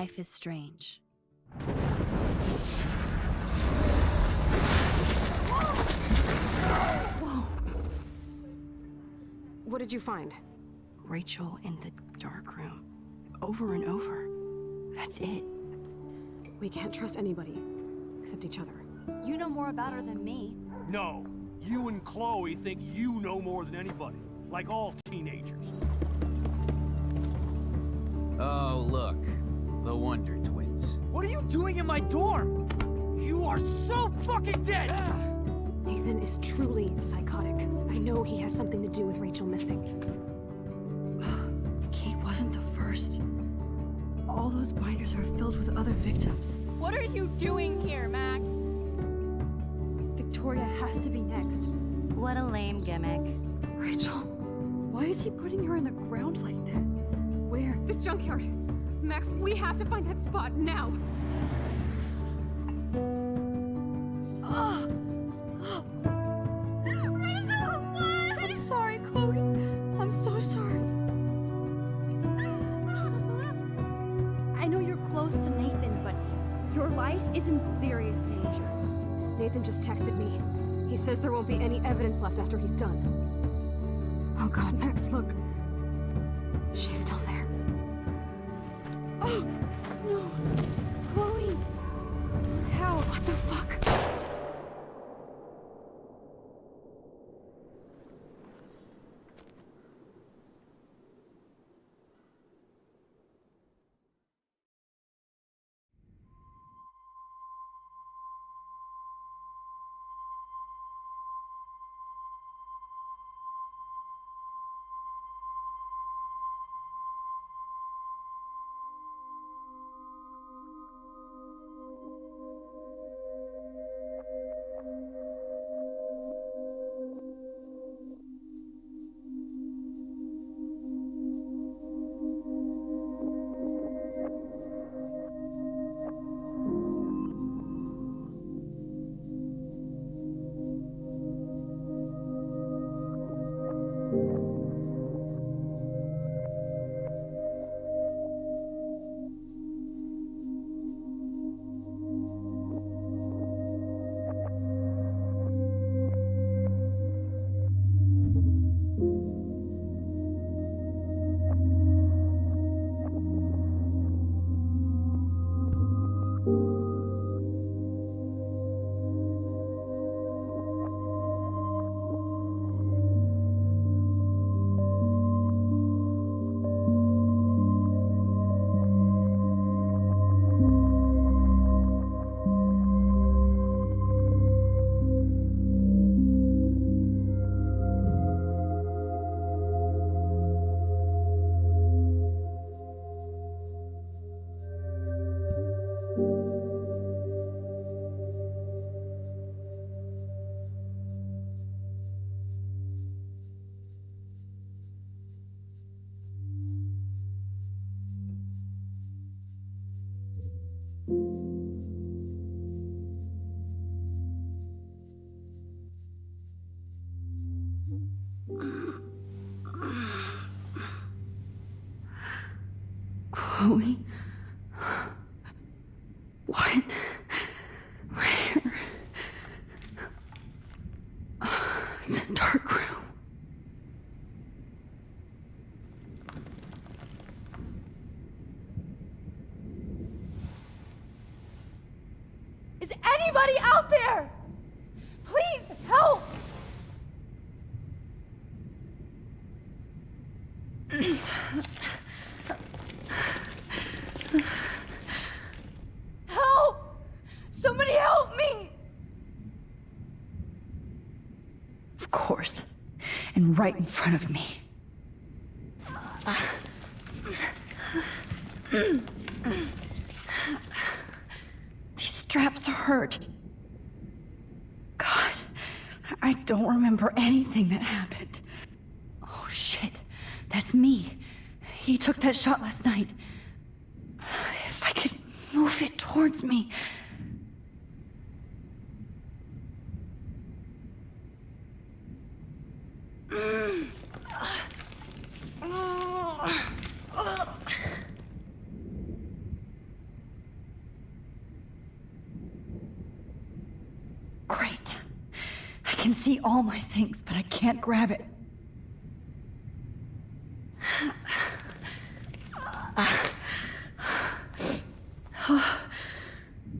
Life is strange. Whoa. What did you find? Rachel in the dark room. Over and over. That's it. We can't trust anybody, except each other. You know more about her than me. No. You and Chloe think you know more than anybody. Like all teenagers. Oh, look. The Wonder Twins. What are you doing in my dorm? You are so fucking dead! Nathan is truly psychotic. I know he has something to do with Rachel missing. Kate wasn't the first. All those binders are filled with other victims. What are you doing here, Max? Victoria has to be next. What a lame gimmick. Rachel, why is he putting her in the ground like that? Where? The junkyard! Max, we have to find that spot now! Rachel, what? I'm sorry, Chloe. I'm so sorry. I know you're close to Nathan, but your life is in serious danger. Nathan just texted me. He says there won't be any evidence left after he's done. Oh god, Max, look. She's still there. Oh, no. Chloe. How? What the fuck? Chloe? What? Where? It's a dark room. Is anybody out there? Please help! Help! Somebody help me! Of course. And right in front of me. These straps hurt. God, I don't remember anything that happened. Oh shit, that's me. He took that shot last night. If I could move it towards me. Great. I can see all my things, but I can't grab it.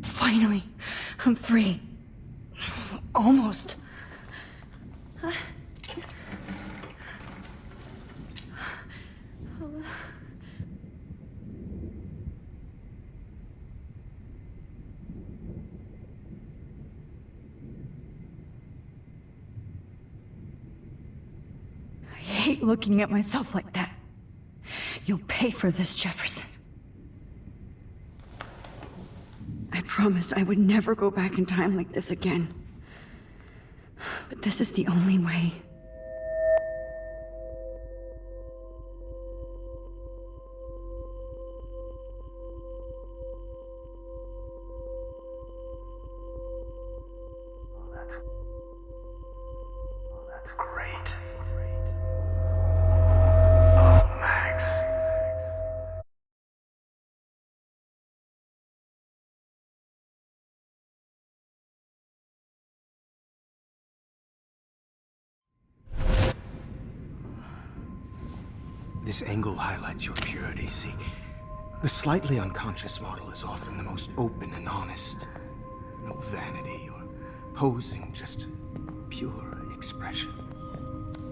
Finally, I'm free. Almost. I hate looking at myself like that. You'll pay for this, Jefferson. I promised I would never go back in time like this again. But this is the only way. That's great. Oh, Max. This angle highlights your purity, see? The slightly unconscious model is often the most open and honest. No vanity or posing, just pure expression.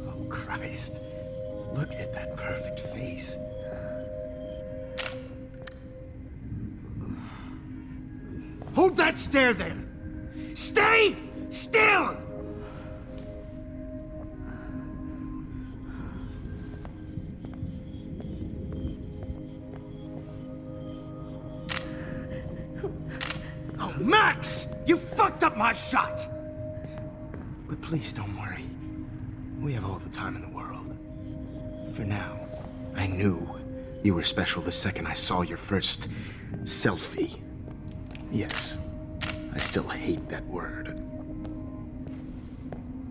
Oh, Christ. Look at that perfect face. Hold that stare there! Stay still! Oh, Max! You fucked up my shot! But please don't worry. We have all the time in the world. For now, I knew you were special the second I saw your first selfie. Yes, I still hate that word.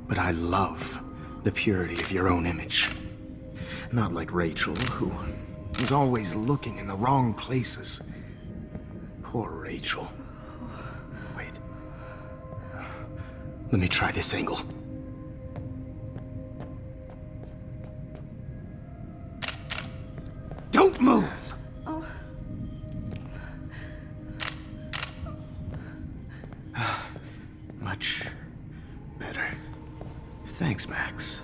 But I love the purity of your own image. Not like Rachel, who was always looking in the wrong places. Poor Rachel. Wait. Let me try this angle. Don't move! Oh. Much better. Thanks, Max.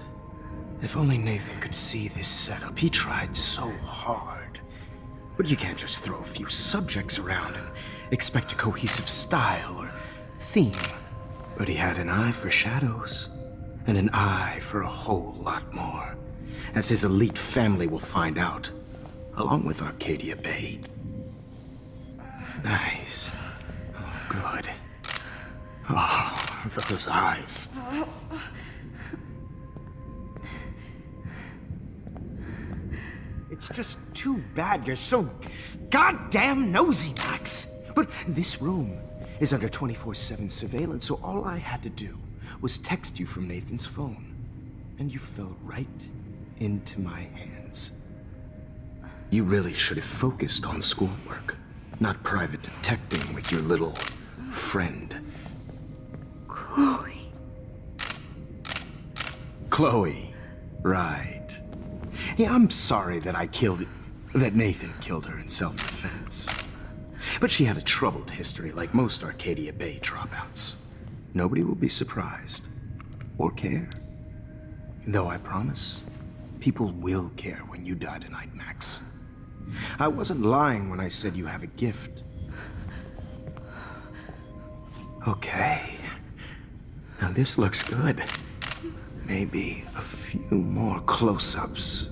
If only Nathan could see this setup. He tried so hard. But you can't just throw a few subjects around and expect a cohesive style or theme. But he had an eye for shadows, and an eye for a whole lot more, as his elite family will find out, along with Arcadia Bay. Nice. Oh, good. Oh, those eyes. It's just too bad you're so goddamn nosy, Max. But this room is under 24/7 surveillance, so all I had to do was text you from Nathan's phone. And you fell right into my hands. You really should have focused on schoolwork, not private detecting with your little friend. Chloe. Chloe, right. Yeah, I'm sorry that that Nathan killed her in self-defense. But she had a troubled history like most Arcadia Bay dropouts. Nobody will be surprised, or care. Though I promise, people will care when you die tonight, Max. I wasn't lying when I said you have a gift. Okay. Now this looks good. Maybe a few more close-ups.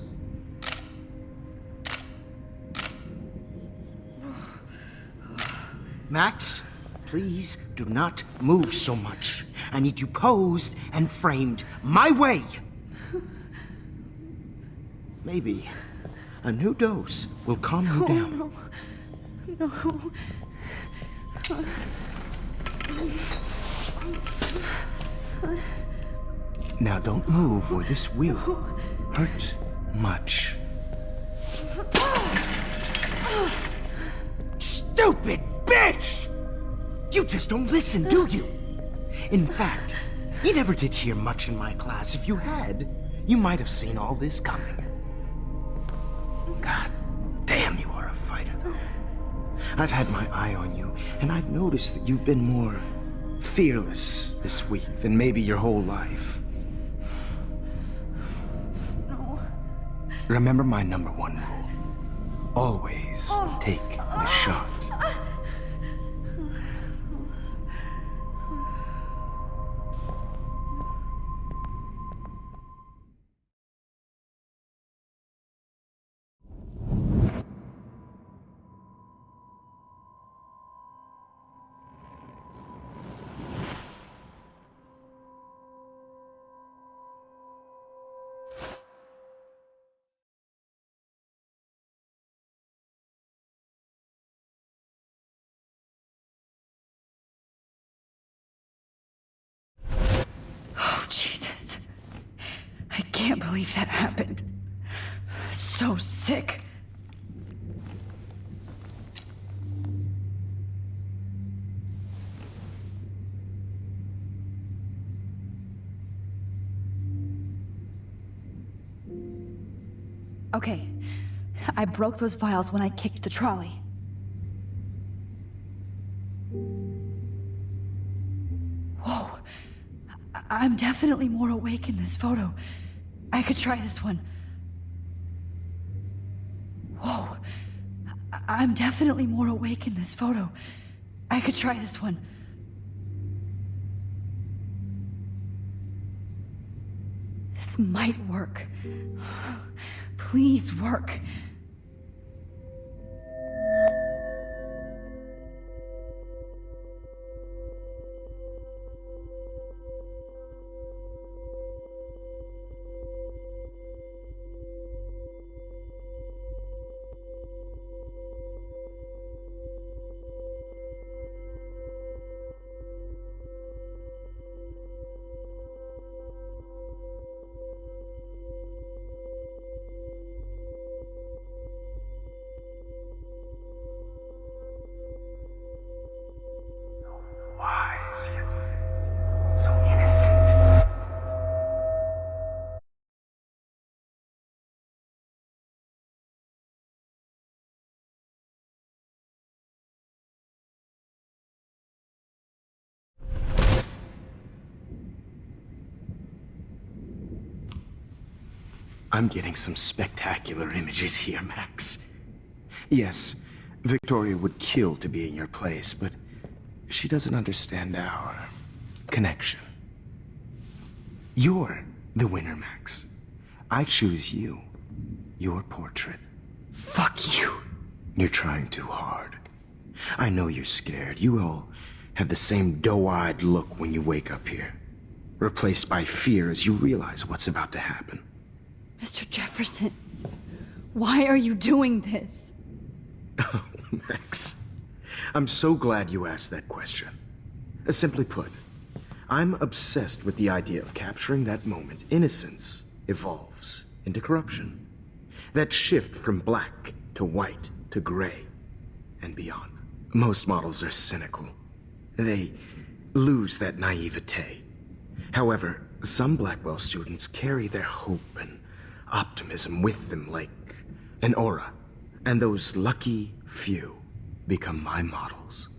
Max, please do not move so much. I need you posed and framed my way. Maybe a new dose will calm you down. No. Now don't move or this will hurt much. Stupid bitch! You just don't listen, do you? In fact, you never did hear much in my class. If you had, you might have seen all this coming. God damn, you are a fighter, though. I've had my eye on you, and I've noticed that you've been more fearless this week than maybe your whole life. No. Remember my number one rule. Always take the shot. Oh, Jesus. I can't believe that happened. So sick. Okay, I broke those vials when I kicked the trolley. Whoa, I'm definitely more awake in this photo. I could try this one. Whoa, I'm definitely more awake in this photo. I could try this one. This might work. Please work. Wise, yet so innocent. I'm getting some spectacular images here, Max. Yes, Victoria would kill to be in your place, but she doesn't understand our connection. You're the winner, Max. I choose you. Your portrait. Fuck you. You're trying too hard. I know you're scared. You all have the same doe-eyed look when you wake up here, replaced by fear as you realize what's about to happen. Mr. Jefferson, why are you doing this? Oh, Max. I'm so glad you asked that question. Simply put, I'm obsessed with the idea of capturing that moment innocence evolves into corruption. That shift from black to white to gray and beyond. Most models are cynical. They lose that naivete. However, some Blackwell students carry their hope and optimism with them like an aura. And those lucky few become my models.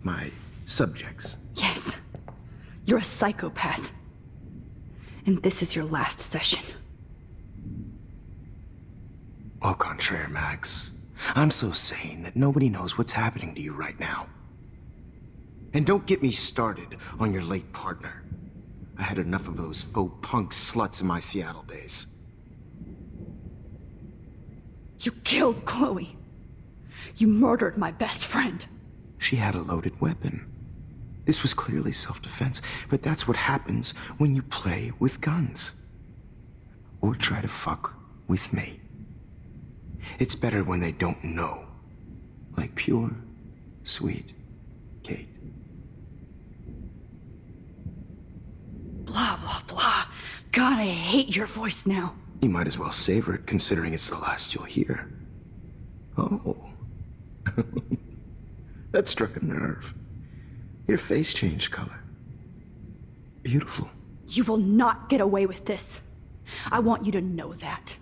My subjects. Yes, you're a psychopath. And this is your last session. Au contraire, Max. I'm so sane that nobody knows what's happening to you right now. And don't get me started on your late partner. I had enough of those faux punk sluts in my Seattle days. You killed Chloe. You murdered my best friend. She had a loaded weapon. This was clearly self-defense, but that's what happens when you play with guns. Or try to fuck with me. It's better when they don't know. Like pure, sweet Kate. Blah, blah, blah. God, I hate your voice now. You might as well savor it, considering it's the last you'll hear. Oh. That struck a nerve. Your face changed color. beautiful. You will not get away with this. I want you to know that.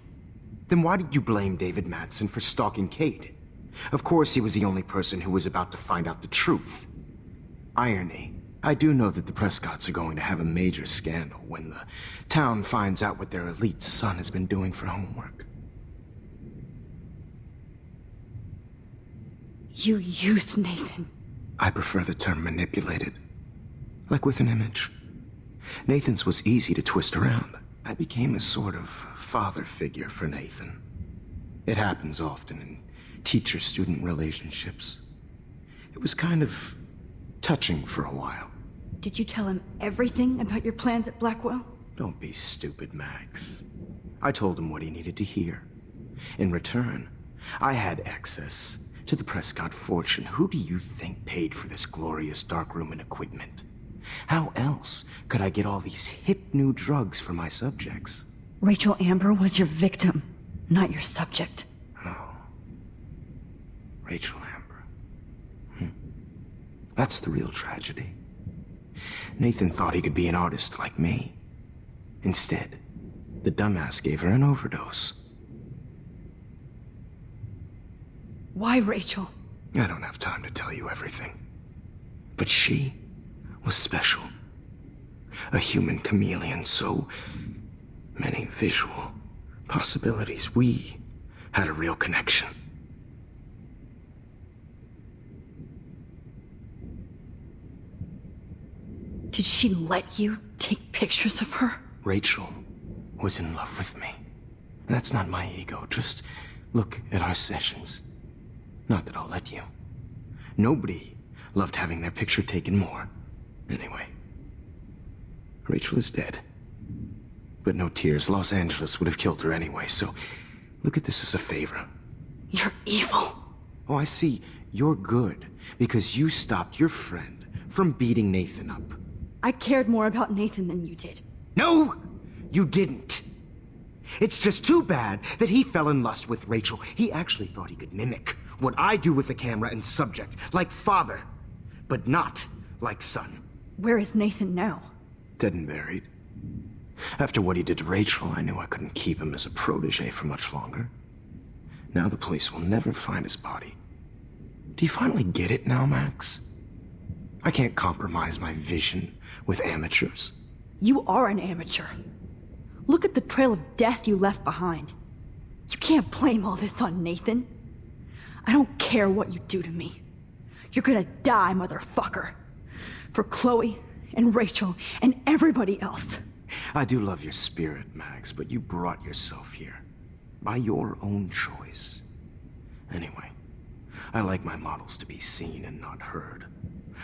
Then why did you blame David Madsen for stalking Kate? Of course he was the only person who was about to find out the truth. Irony. I do know that the Prescotts are going to have a major scandal when the town finds out what their elite son has been doing for homework. You used Nathan. I prefer the term manipulated. Like with an image. Nathan's was easy to twist around. I became a sort of father figure for Nathan. It happens often in teacher-student relationships. It was kind of touching for a while. Did you tell him everything about your plans at Blackwell? Don't be stupid, Max. I told him what he needed to hear. In return, I had access to the Prescott fortune. Who do you think paid for this glorious darkroom and equipment? How else could I get all these hip new drugs for my subjects? Racheldawnamber was your victim, not your subject. Oh. Rachelamberedit. That's the real tragedy. Nathan thought he could be an artist like me. Instead, the dumbass gave her an overdose. Why Rachel? I don't have time to tell you everything. But she was special. A human chameleon, so many visual possibilities. We had a real connection. Did she let you take pictures of her? Rachel was in love with me. That's not my ego. Just look at our sessions. Not that I'll let you. Nobody loved having their picture taken more. Anyway, Rachel is dead. But no tears. Los Angeles would have killed her anyway, so look at this as a favor. You're evil. Oh, I see. You're good because you stopped your friend from beating Nathan up. I cared more about Nathan than you did. No, you didn't. It's just too bad that he fell in lust with Rachel. He actually thought he could mimic what I do with the camera and subject, like father, but not like son. Where is Nathan now? Dead and buried. After what he did to Rachel, I knew I couldn't keep him as a protege for much longer. Now the police will never find his body. Do you finally get it now, Max? I can't compromise my vision with amateurs. You are an amateur. Look at the trail of death you left behind. You can't blame all this on Nathan. I don't care what you do to me. You're gonna die, motherfucker. For Chloe and Rachel and everybody else. I do love your spirit, Max, but you brought yourself here. By your own choice. Anyway, I like my models to be seen and not heard.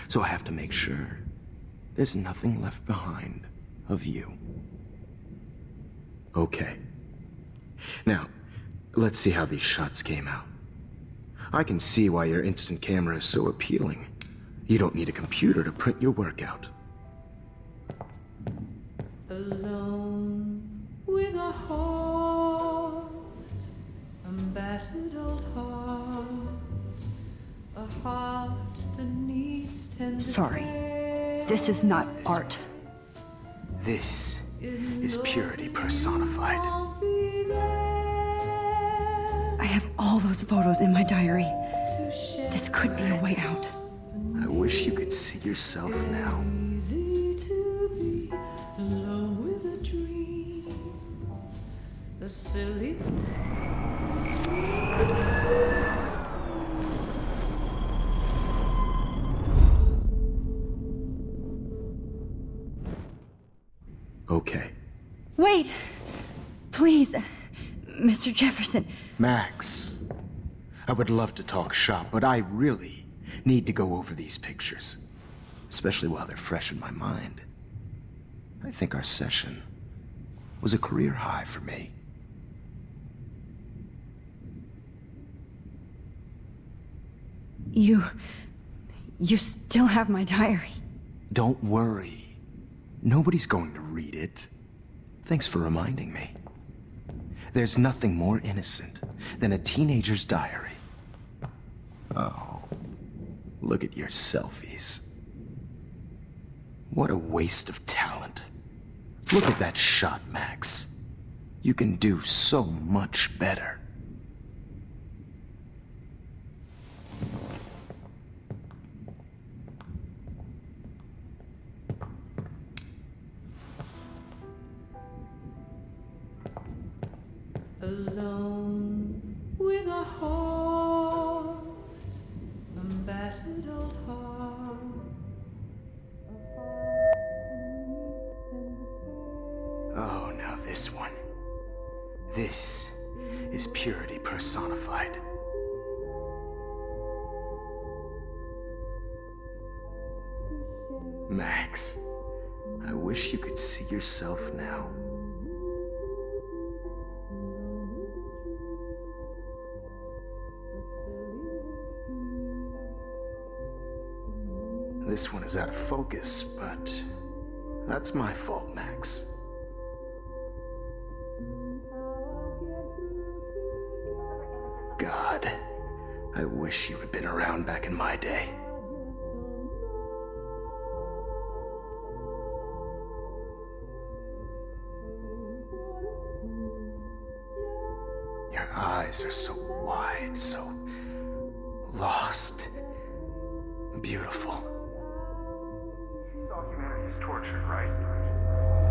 So I have to make sure there's nothing left behind of you. Okay. Now, let's see how these shots came out. I can see why your instant camera is so appealing. You don't need a computer to print your work out. Alone with a heart, a battered old heart, a heart that needs tender Sorry. care. This is not art. This is purity personified. I'll be there I have all those photos in my diary. to share. This could be a way out. I wish you could see yourself now. Easy to be alone with a dream. The silly. Okay. Wait! Please, Mr. Jefferson. Max, I would love to talk shop, but I really need to go over these pictures. Especially while they're fresh in my mind. I think our session was a career high for me. You still have my diary. Don't worry. Nobody's going to read it. Thanks for reminding me. There's nothing more innocent than a teenager's diary. Oh, look at your selfies. What a waste of talent. Look at that shot, Max. You can do so much better. Alone with a heart, a battered old heart. Oh, now this one. This is purity personified. Max, I wish you could see yourself now. This one is out of focus, but that's my fault, Max. God, I wish you had been around back in my day. Your eyes are so wide, so lost, beautiful. All humanity is tortured, right?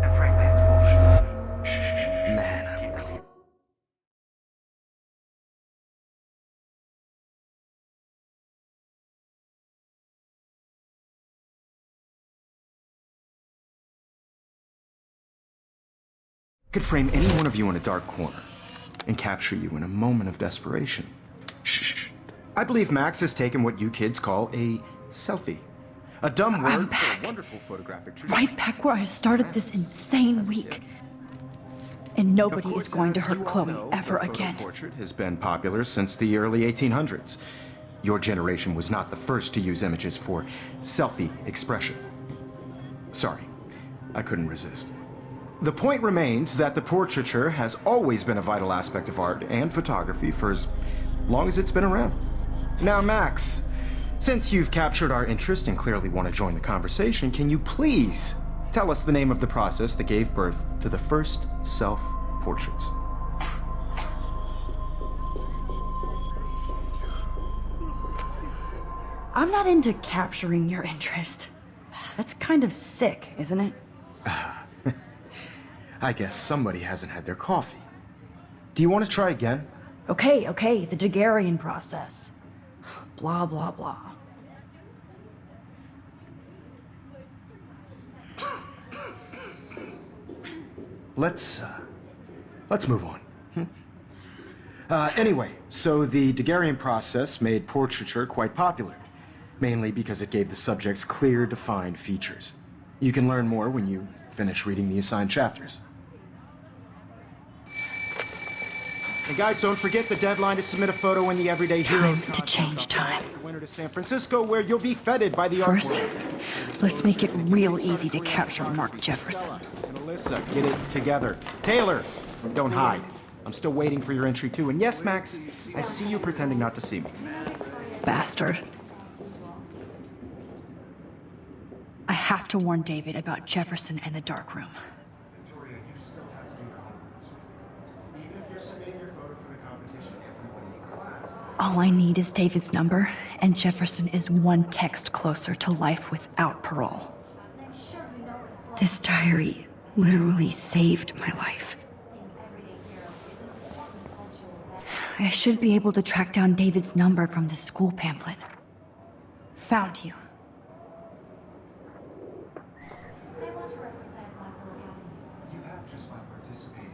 And frankly, it's bullshit. Man, I would... could frame any one of you in a dark corner and capture you in a moment of desperation. Shh. I believe Max has taken what you kids call a selfie. A dumb word for a wonderful photographic tradition. Right back where I started this insane week. And nobody is going to hurt Chloe ever again. The portrait has been popular since the early 1800s. Your generation was not the first to use images for selfie expression. Sorry, I couldn't resist. The point remains that the portraiture has always been a vital aspect of art and photography for as long as it's been around. Now, Max, since you've captured our interest and clearly want to join the conversation, can you please tell us the name of the process that gave birth to the first self-portraits? I'm not into capturing your interest. That's kind of sick, isn't it? I guess somebody hasn't had their coffee. Do you want to try again? Okay, the Daguerrean process. Blah, blah, blah. Let's move on. Anyway, so the Daguerrean process made portraiture quite popular, mainly because it gave the subjects clear, defined features. You can learn more when you finish reading the assigned chapters. And guys, don't forget the deadline to submit a photo in the Everyday Heroes Time to change time. Winter to San Francisco, where you'll be feted by the art First, world. let's make it real easy to capture Mark Jefferson. And Alyssa, get it together. Taylor, don't hide. I'm still waiting for your entry too. And yes, Max, I see you pretending not to see me. Bastard. I have to warn David about Jefferson and the dark room. Victoria, you still have to do your homework. Even if you're submitting your photo for the competition, everybody in class... All I need is David's number, and Jefferson is one text closer to life without parole. This diary literally saved my life. I should be able to track down David's number from the school pamphlet. Found you. You have just by participating.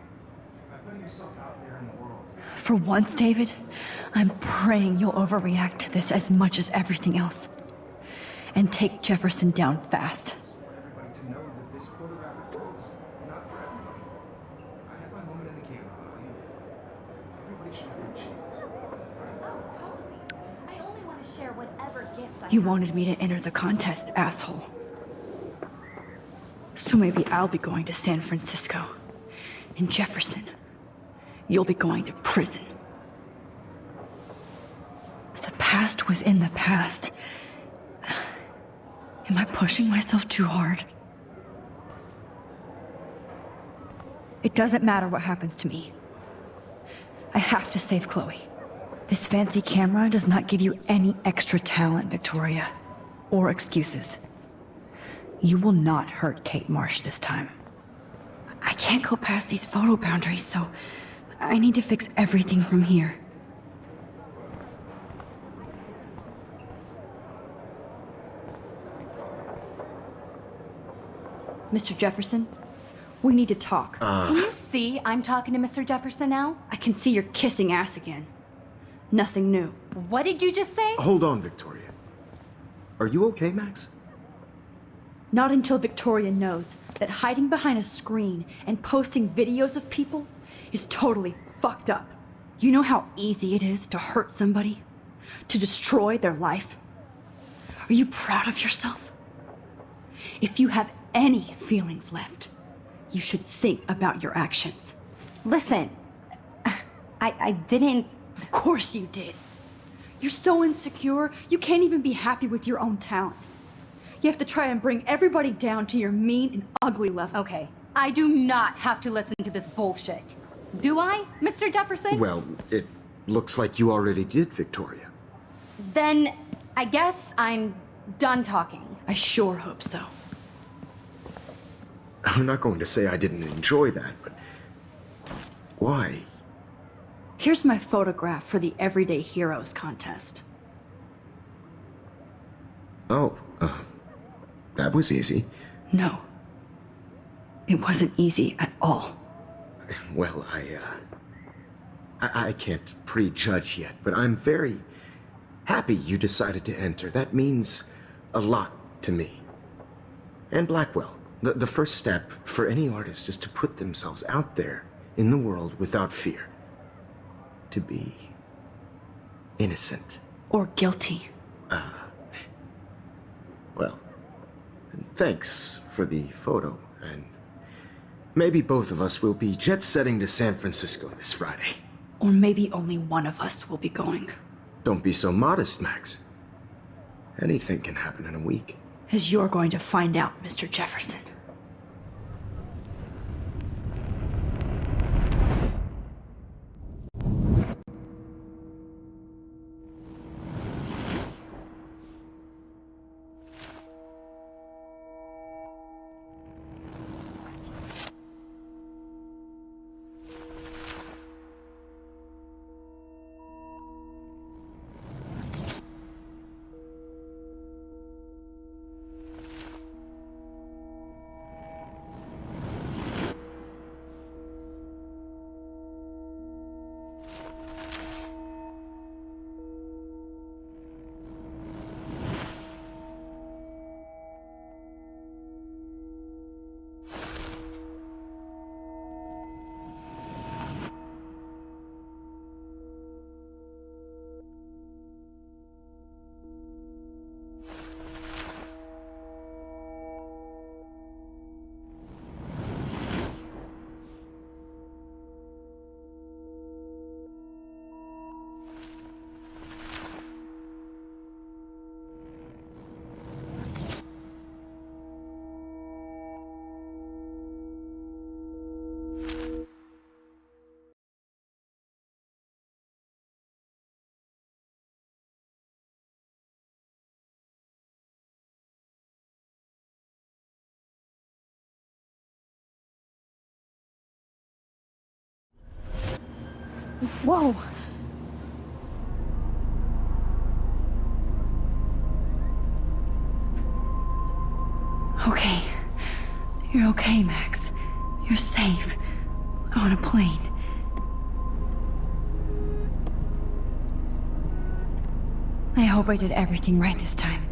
By putting yourself out there in the world. For once, David, I'm praying you'll overreact to this as much as everything else. And take Jefferson down fast. Everybody to know that this photographic world is not for everybody. I had my moment in the camera eye. Everybody should have that chance. Oh, totally. I only want to share whatever gifts I You wanted me to enter the contest, asshole. So maybe I'll be going to San Francisco. And Jefferson, you'll be going to prison. The past within the past. Am I pushing myself too hard? It doesn't matter what happens to me. I have to save Chloe. This fancy camera does not give you any extra talent, Victoria. Or excuses. You will not hurt Kate Marsh this time. I can't go past these photo boundaries, so I need to fix everything from here. Mr. Jefferson, we need to talk. Can you see I'm talking to Mr. Jefferson now? I can see you're kissing ass again. Nothing new. What did you just say? Hold on, Victoria. Are you okay, Max? Not until Victoria knows that hiding behind a screen and posting videos of people is totally fucked up. You know how easy it is to hurt somebody? To destroy their life? Are you proud of yourself? If you have any feelings left, you should think about your actions. Listen, I didn't... Of course you did. You're so insecure, you can't even be happy with your own talent. You have to try and bring everybody down to your mean and ugly level. Okay, I do not have to listen to this bullshit. Do I, Mr. Jefferson? Well, it looks like you already did, Victoria. Then I guess I'm done talking. I sure hope so. I'm not going to say I didn't enjoy that, but... why? Here's my photograph for the Everyday Heroes contest. Oh, that was easy. No. It wasn't easy at all. Well, I can't prejudge yet, but I'm very happy you decided to enter. That means a lot to me. And Blackwell. The first step for any artist is to put themselves out there in the world without fear. To be innocent. Or guilty. Well, thanks for the photo, and maybe both of us will be jet-setting to San Francisco this Friday. Or maybe only one of us will be going. Don't be so modest, Max. Anything can happen in a week. As you're going to find out, Mr. Jefferson. Whoa! Okay. You're okay, Max. You're safe. On a plane. I hope I did everything right this time.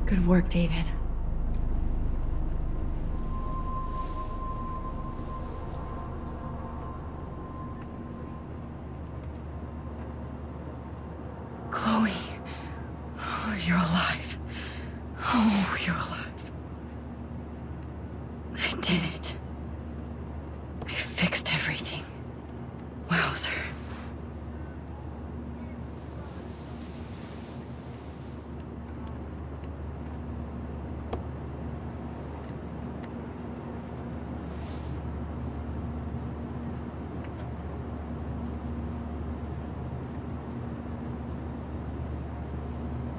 Good work, David. Chloe. Oh, you're alive. Oh, you're alive. I did it. I fixed everything. Wowzer.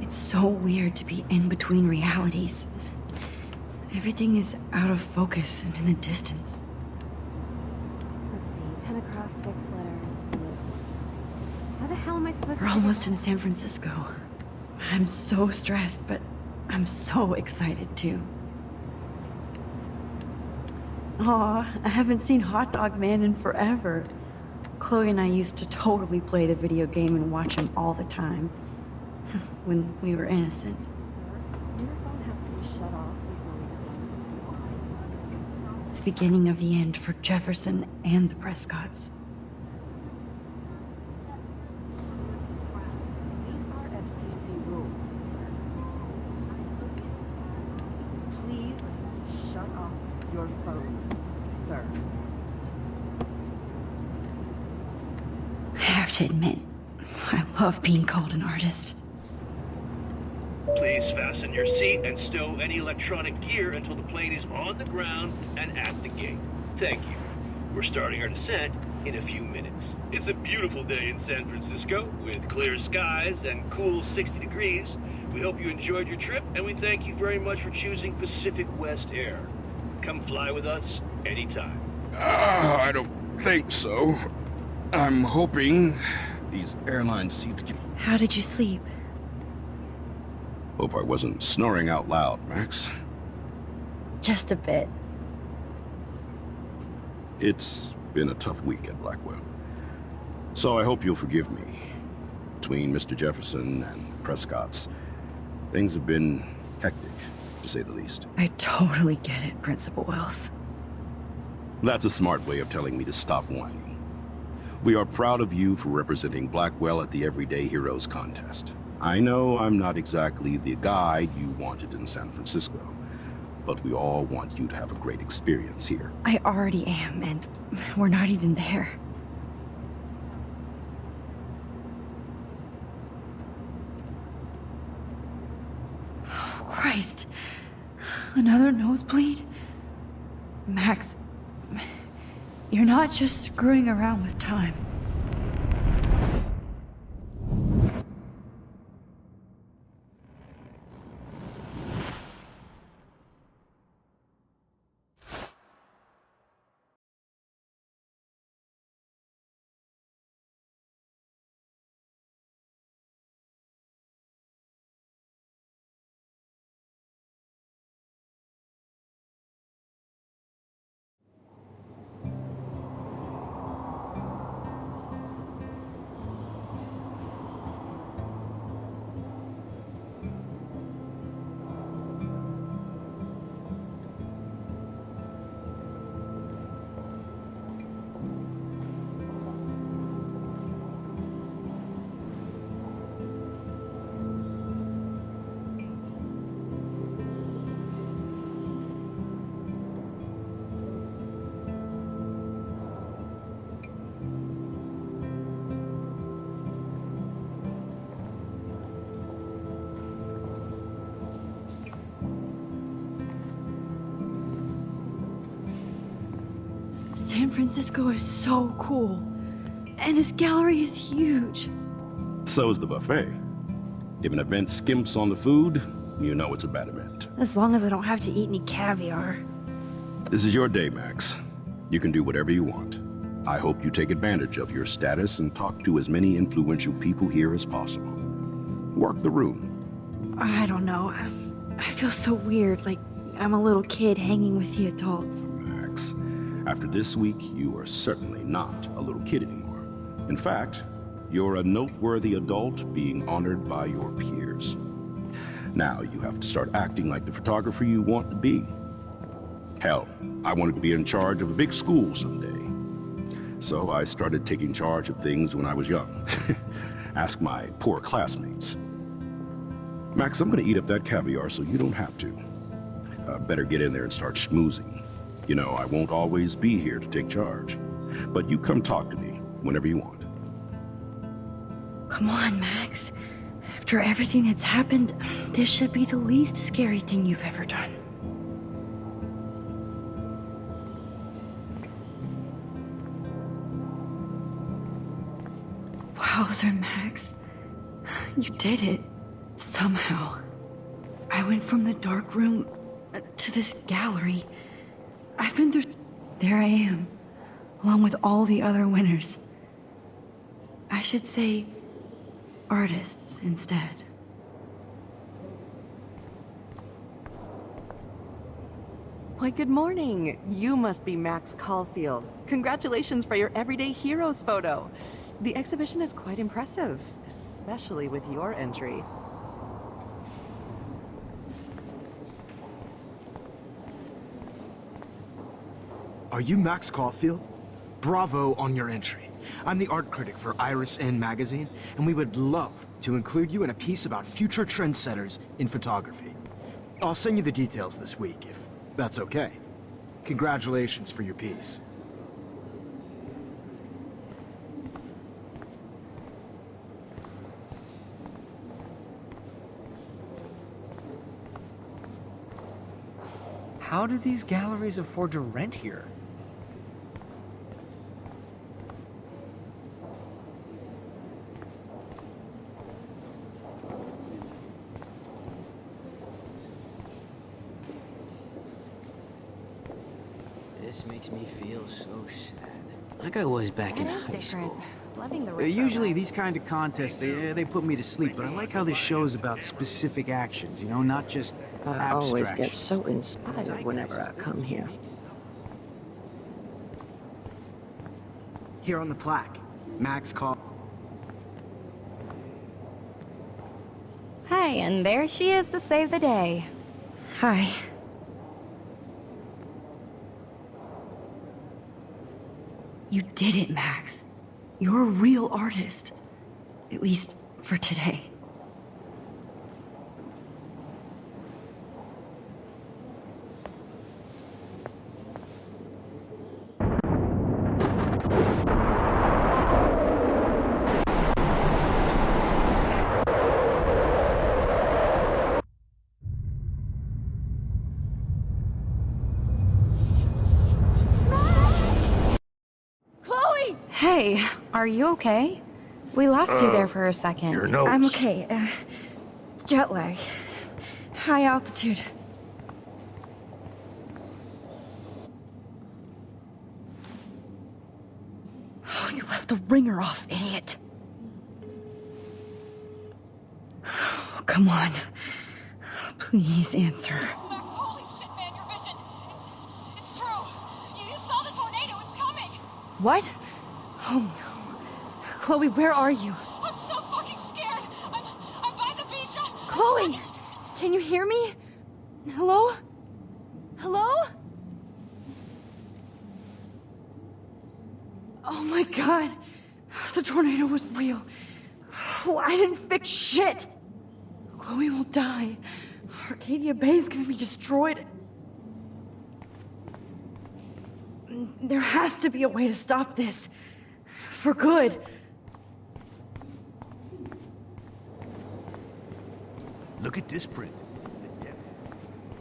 It's so weird to be in between realities. Everything is out of focus and in the distance. Let's see, 10 across, 6 letters, blue. How the hell am I supposed to... We're almost in San Francisco. I'm so stressed, but I'm so excited too. Aw, I haven't seen Hot Dog Man in forever. Chloe and I used to totally play the video game and watch him all the time. When we were innocent. Your phone has to be shut off before we The beginning of the end for Jefferson and the Prescotts. These are FCC rules, sir. Please shut off your phone, sir. I have to admit, I love being called an artist. Please fasten your seat and stow any electronic gear until the plane is on the ground and at the gate. Thank you. We're starting our descent in a few minutes. It's a beautiful day in San Francisco with clear skies and cool 60 degrees. We hope you enjoyed your trip, and we thank you very much for choosing Pacific West Air. Come fly with us anytime. I don't think so. I'm hoping these airline seats can... How did you sleep? Hope I wasn't snoring out loud, Max. Just a bit. It's been a tough week at Blackwell. So I hope you'll forgive me. Between Mr. Jefferson and Prescott's, things have been hectic, to say the least. I totally get it, Principal Wells. That's a smart way of telling me to stop whining. We are proud of you for representing Blackwell at the Everyday Heroes contest. I know I'm not exactly the guide you wanted in San Francisco, but we all want you to have a great experience here. I already am, and we're not even there. Oh, Christ. Another nosebleed? Max, you're not just screwing around with time. San Francisco is so cool. And this gallery is huge. So is the buffet. If an event skimps on the food, you know it's a bad event. As long as I don't have to eat any caviar. This is your day, Max. You can do whatever you want. I hope you take advantage of your status and talk to as many influential people here as possible. Work the room. I don't know. I feel so weird, like I'm a little kid hanging with the adults. Max, after this week, you are certainly not a little kid anymore. In fact, you're a noteworthy adult being honored by your peers. Now you have to start acting like the photographer you want to be. Hell, I wanted to be in charge of a big school someday. So I started taking charge of things when I was young. Ask my poor classmates. Max, I'm gonna eat up that caviar so you don't have to. Better get in there and start schmoozing. You know, I won't always be here to take charge. But you come talk to me whenever you want. Come on, Max. After everything that's happened, this should be the least scary thing you've ever done. Wowzer, Max. You did it. Somehow, I went from the dark room to this gallery. I've been through... There I am, along with all the other winners. I should say artists instead. Why, good morning. You must be Max Caulfield. Congratulations for your Everyday Heroes photo. The exhibition is quite impressive, especially with your entry. Are you Max Caulfield? Bravo on your entry. I'm the art critic for Iris N magazine, and we would love to include you in a piece about future trendsetters in photography. I'll send you the details this week, if that's okay. Congratulations for your piece. How do these galleries afford to rent here? This makes me feel so sad. Like I was back in high school. Usually these kind of contests, they put me to sleep, but I like how this show's about specific actions, you know, not just I always abstract. get so inspired whenever I come here. Here on the plaque, Max Caulfield. Hi, and there she is to save the day. Hi. You did it, Max. You're a real artist. At least for today. Hey, are you okay? We lost you there for a second. Your notes. I'm okay. Jet lag. High altitude. Oh, you left the ringer off, idiot. Oh, come on. Please answer. Max, holy shit, man, your vision. It's true. You saw the tornado. It's coming. What? Oh no. Chloe, where are you? I'm so fucking scared. I'm by the beach. Chloe! Can you hear me? Hello? Hello? Oh my god. The tornado was real. Oh, I didn't fix shit. Chloe will die. Arcadia Bay is gonna be destroyed. There has to be a way to stop this. For good. Look at this print.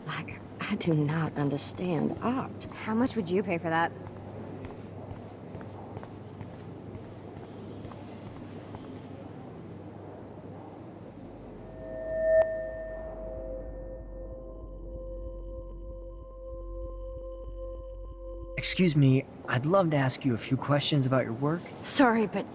Like, I do not understand art. How much would you pay for that? Excuse me, I'd love to ask you a few questions about your work. Sorry, but...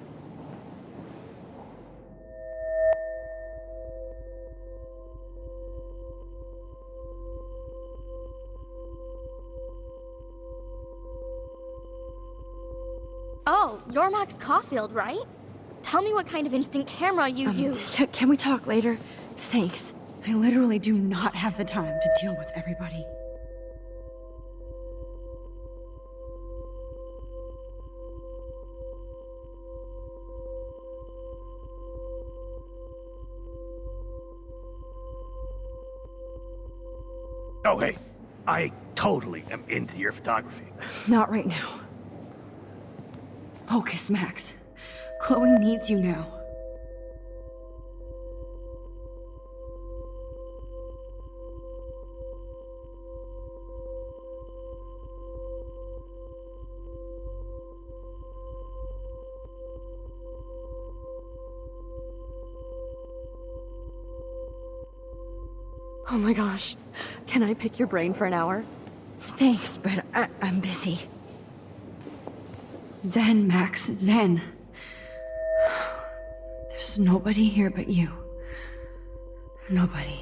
Oh, you're Max Caulfield, right? Tell me what kind of instant camera you use. Can we talk later? Thanks. I literally do not have the time to deal with everybody. Oh, hey, I totally am into your photography. Not right now. Focus, Max. Chloe needs you now. Oh my gosh. Can I pick your brain for an hour? Thanks, but I'm busy. Zen, Max, Zen. There's nobody here but you. Nobody.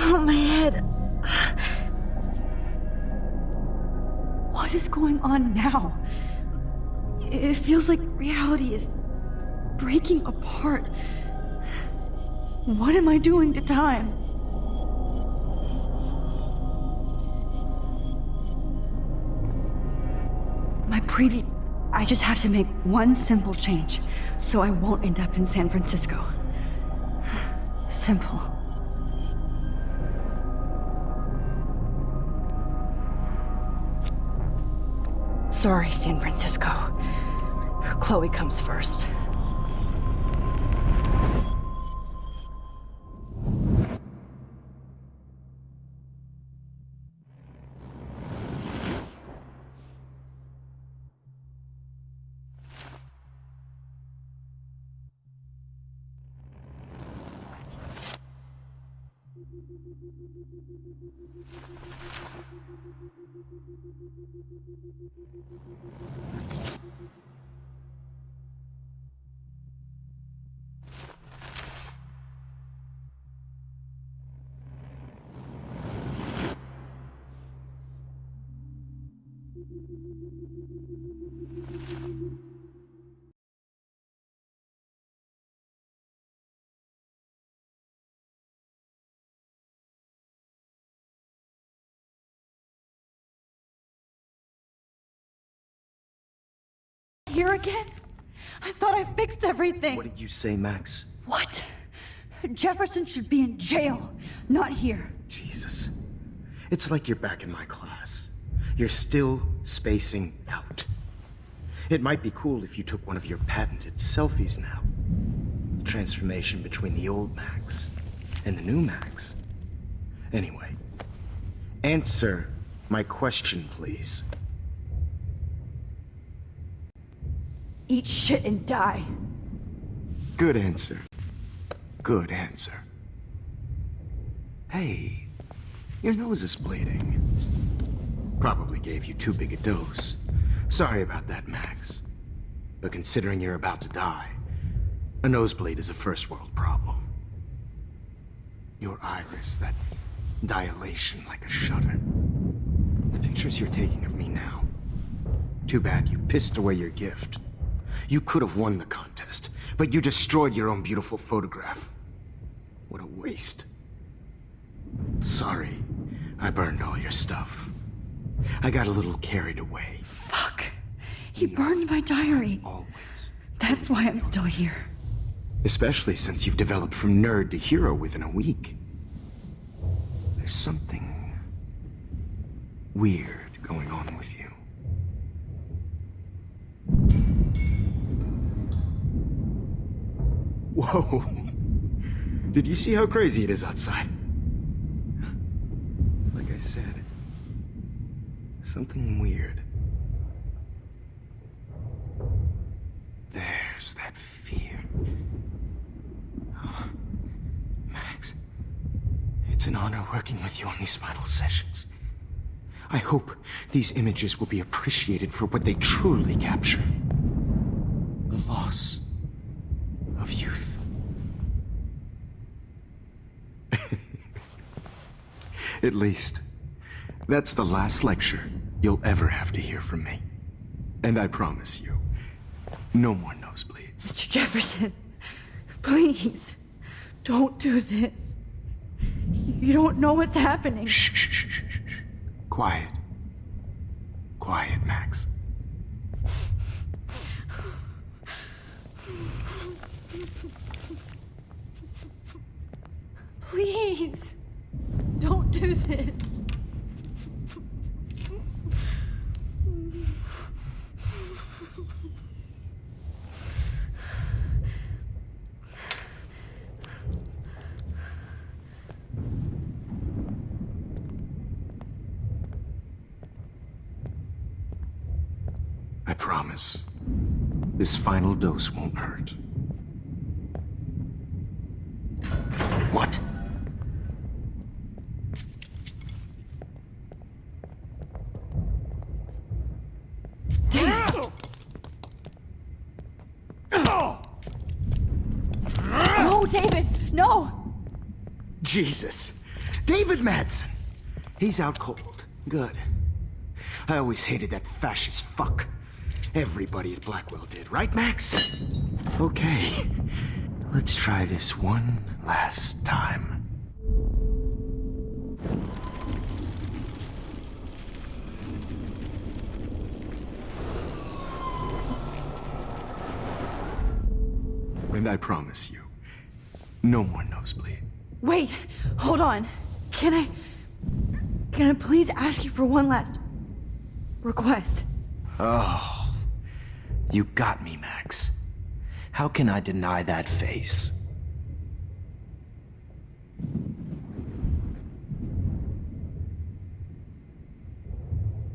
Oh, my head. What is going on now? It feels like reality is breaking apart. What am I doing to time? I just have to make one simple change, so I won't end up in San Francisco. Simple. Sorry, San Francisco. Chloe comes first. Here again? I thought I fixed everything. What did you say, Max? What? Jefferson should be in jail, not here. Jesus. It's like you're back in my class. You're still spacing out. It might be cool if you took one of your patented selfies now. The transformation between the old Max and the new Max. Anyway, answer my question, please. Eat shit and die. Good answer. Good answer. Hey, your nose is bleeding. Probably gave you too big a dose. Sorry about that, Max. But considering you're about to die, a nosebleed is a first world problem. Your iris, that dilation like a shutter. The pictures you're taking of me now. Too bad you pissed away your gift. You could have won the contest, but you destroyed your own beautiful photograph. What a waste. Sorry, I burned all your stuff. I got a little carried away. Fuck. He burned my diary. Always. That's why I'm still here. Especially since you've developed from nerd to hero within a week. There's something weird going on with you. Whoa! Did you see how crazy it is outside? Like I said, something weird. There's that fear. Oh, Max, it's an honor working with you on these final sessions. I hope these images will be appreciated for what they truly capture. The loss of youth. At least, that's the last lecture you'll ever have to hear from me. And I promise you, no more nosebleeds. Mr. Jefferson, please, don't do this. You don't know what's happening. Shh, shh, shh, shh, shh. Quiet. Quiet, Max. Please, don't do this. I promise. This final dose won't hurt. What? David! No, David! No! Jesus. David Madsen. He's out cold. Good. I always hated that fascist fuck. Everybody at Blackwell did, right, Max? Okay. Let's try this one last time. And I promise you, no more nosebleed. Wait, hold on. Can I please ask you for one last request? Oh, you got me, Max. How can I deny that face?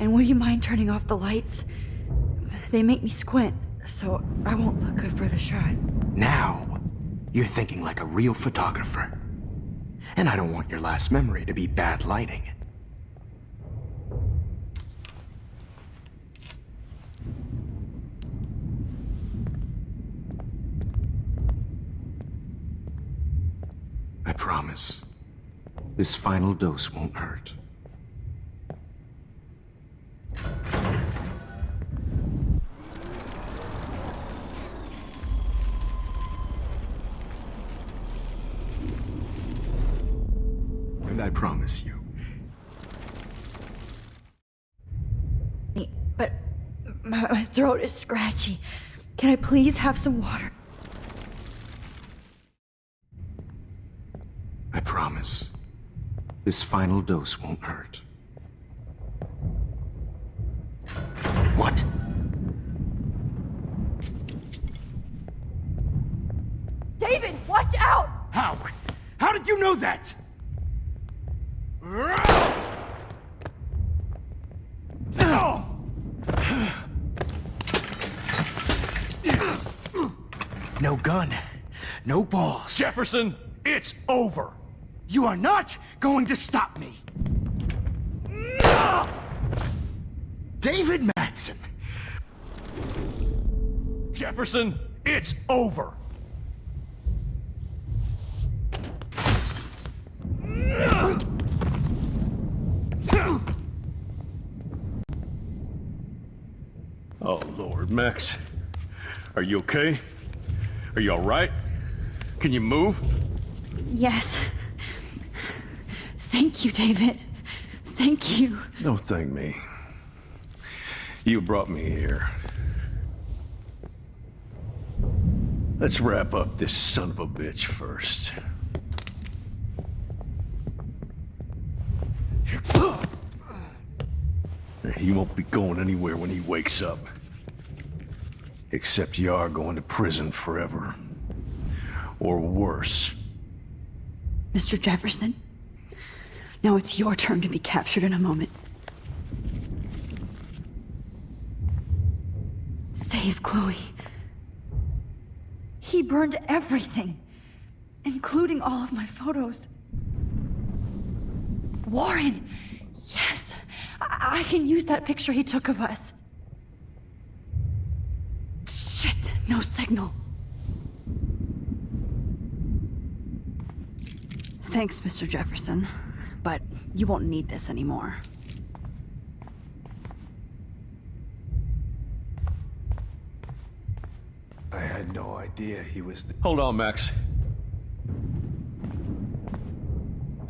And would you mind turning off the lights? They make me squint, so I won't look good for the shot. Now, you're thinking like a real photographer. And I don't want your last memory to be bad lighting. I promise. This final dose won't hurt. And I promise you. But my throat is scratchy. Can I please have some water? I promise. This final dose won't hurt. What? David, watch out! How? How did you know that? No gun. No balls. Jefferson, it's over. You are not going to stop me. David Madsen. Jefferson, it's over. Oh, Lord, Max. Are you okay? Are you all right? Can you move? Yes. Thank you, David. Thank you. Don't thank me. You brought me here. Let's wrap up this son of a bitch first. He won't be going anywhere when he wakes up. Except you are going to prison forever. Or worse. Mr. Jefferson, now it's your turn to be captured in a moment. Save Chloe. He burned everything, including all of my photos. Warren! Yes! I can use that picture he took of us. Shit! No signal. Thanks, Mr. Jefferson, but you won't need this anymore. I had no idea he was the... Hold on, Max.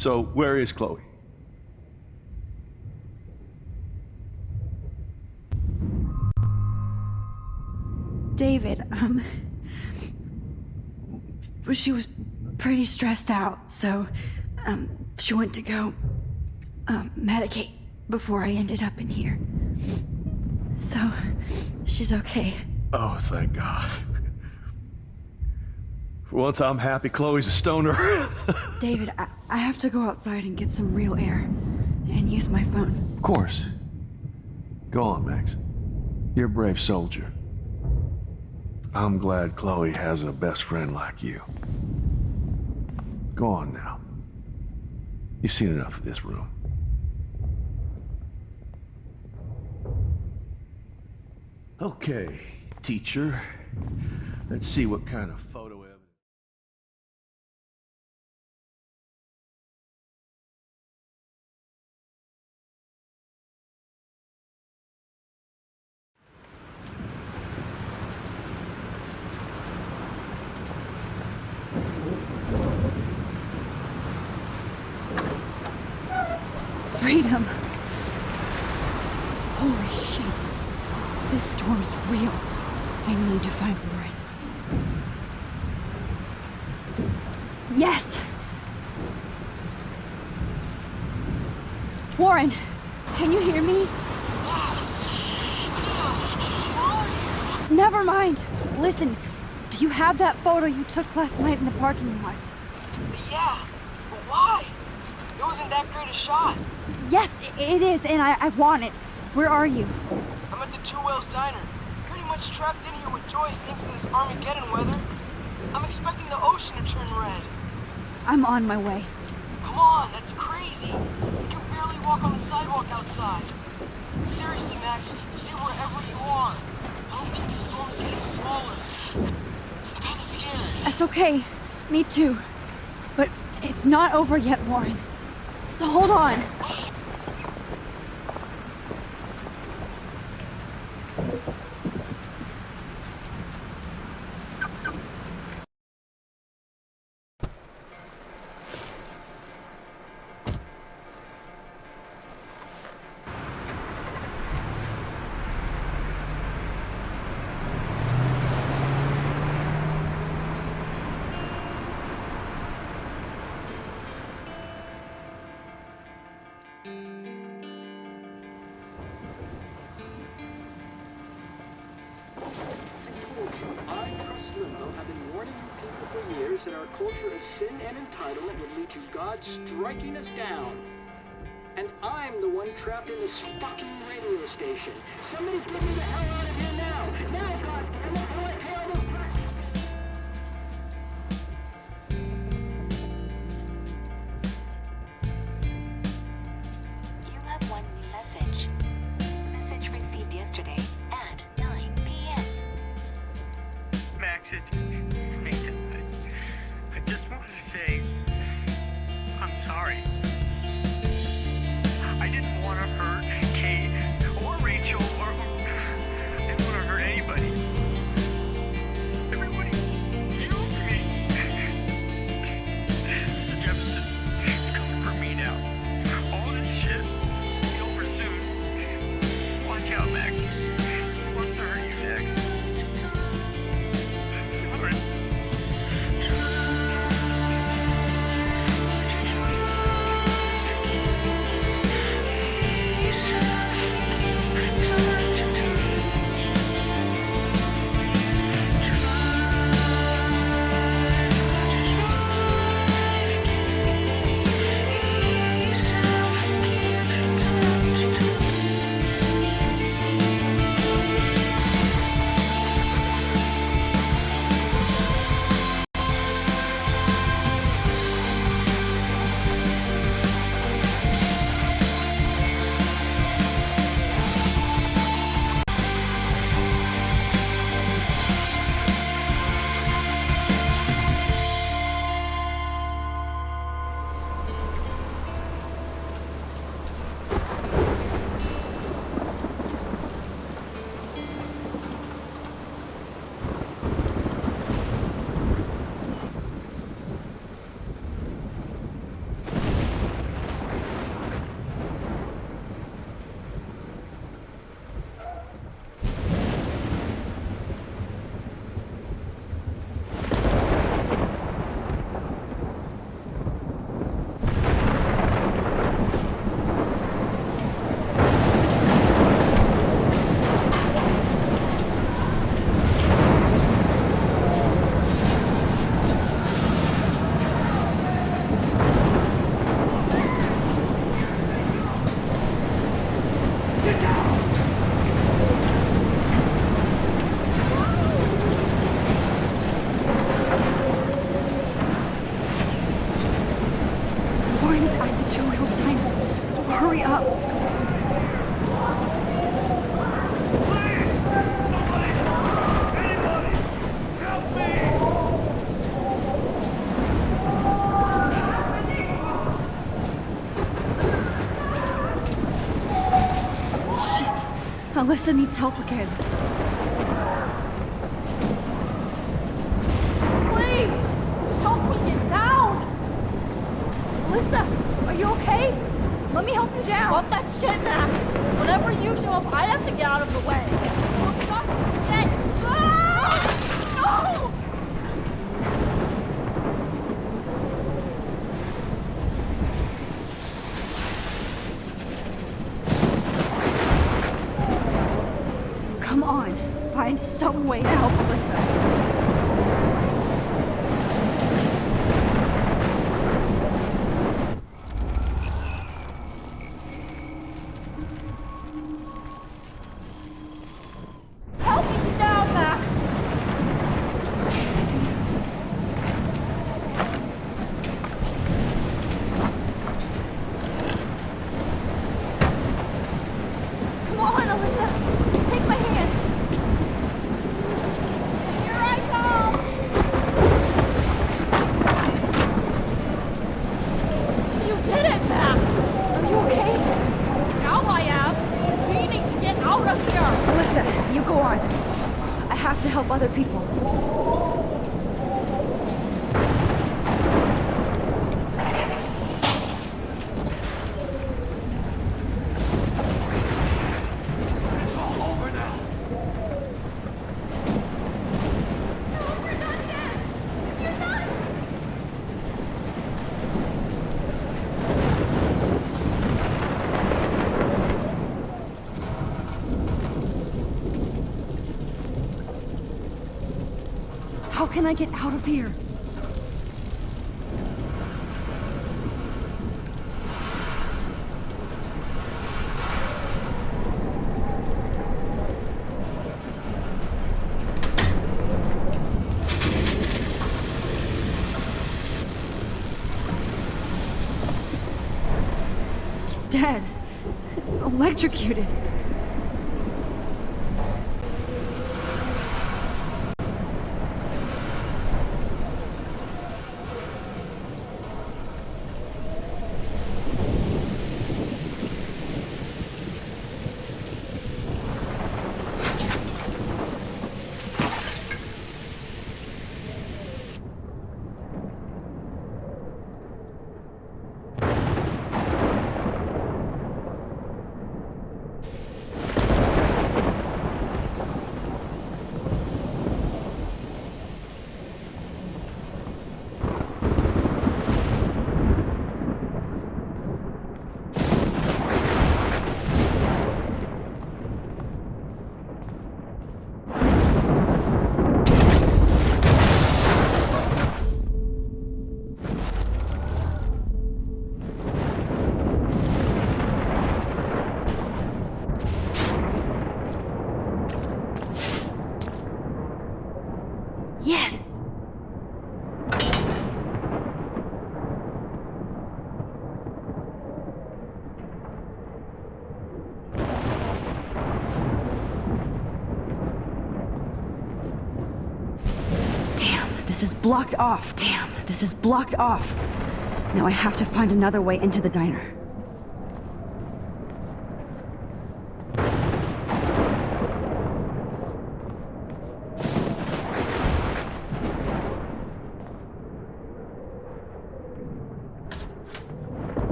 So, where is Chloe? David, she was pretty stressed out, so, she went to go, medicate before I ended up in here. So, she's okay. Oh, thank God. For once, I'm happy Chloe's a stoner. David, I have to go outside and get some real air and use my phone. Of course. Go on, Max. You're a brave soldier. I'm glad Chloe has a best friend like you. Go on now. You've seen enough of this room. Okay, teacher. Let's see what kind of photo evidence. Freedom. Holy shit. This storm is real. I need to find Warren. Yes! Warren, can you hear me? Never mind. Listen, do you have that photo you took last night in the parking lot? Yeah, but why? It wasn't that great a shot. Yes, it is, and I want it. Where are you? I'm at the Two Whales Diner. Pretty much trapped in here with Joyce thinks this Armageddon weather. I'm expecting the ocean to turn red. I'm on my way. Come on, that's crazy. You can barely walk on the sidewalk outside. Seriously, Max, stay wherever you are. I don't think the storm is getting smaller. I'm kinda scared. That's okay. Me too. But it's not over yet, Warren. So hold on. That our culture of sin and entitlement would lead to God striking us down. And I'm the one trapped in this fucking radio station. Somebody get me the hell out of here now! Now, goddammit, while I pay all those taxes! You have one new message. Message received yesterday at 9 p.m. Max, it's Nathan. I just wanted to say, I'm sorry. I didn't want to hurt Kate or Rachel or I didn't want to hurt anybody. Alyssa needs help again. Please! Help me get down! Alyssa, are you okay? Let me help you down. Fuck that shit, Max! Whenever you show up, I have to get out of the way. I'm just dead. Ah! No! Come on, find some way to help Alyssa. Help me get down, Max! Come on, Alyssa, take my hand. Here I come! You did it, Max! Are you okay? Now I am! We need to get out of here! Alyssa, you go on. I have to help other people. It's all over now. How can I get out of here? He's dead. Electrocuted. Yes! Damn, this is blocked off. Damn, this is blocked off. Now I have to find another way into the diner.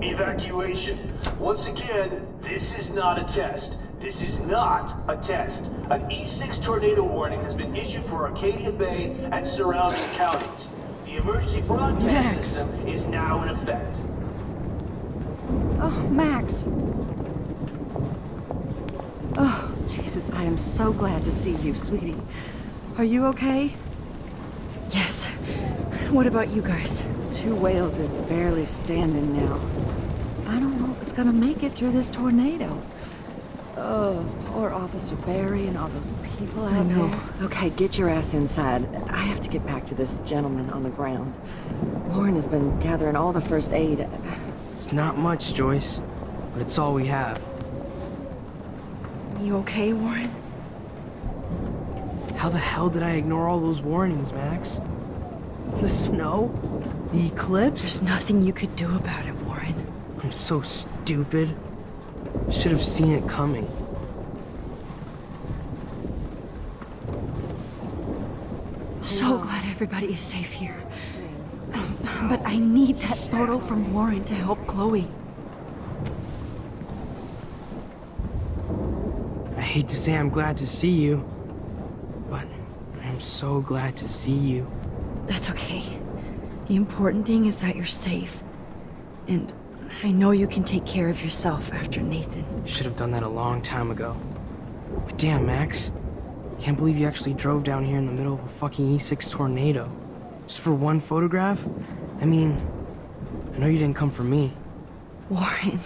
Evacuation. Once again, this is not a test. This is not a test. An E6 tornado warning has been issued for Arcadia Bay and surrounding counties. The emergency broadcast system is now in effect. Oh, Max. Oh, Jesus, I am so glad to see you, sweetie. Are you okay? Yes. What about you guys? Two Whales is barely standing now. I don't know if it's gonna make it through this tornado. Oh, poor Officer Barry and all those people out there. Okay, get your ass inside. I have to get back to this gentleman on the ground. Lauren has been gathering all the first aid. It's not much, Joyce, but it's all we have. You okay, Warren? How the hell did I ignore all those warnings, Max? The snow? The eclipse? There's nothing you could do about it, Warren. I'm so stupid. Should have seen it coming. everybody is safe here. But I need that photo from Warren to help Chloe. I hate to say I'm glad to see you, but I'm so glad to see you. That's okay. The important thing is that you're safe. And I know you can take care of yourself after Nathan. Should have done that a long time ago. But damn, Max. Can't believe you actually drove down here in the middle of a fucking E6 tornado. Just for one photograph? I mean, I know you didn't come for me. Warren,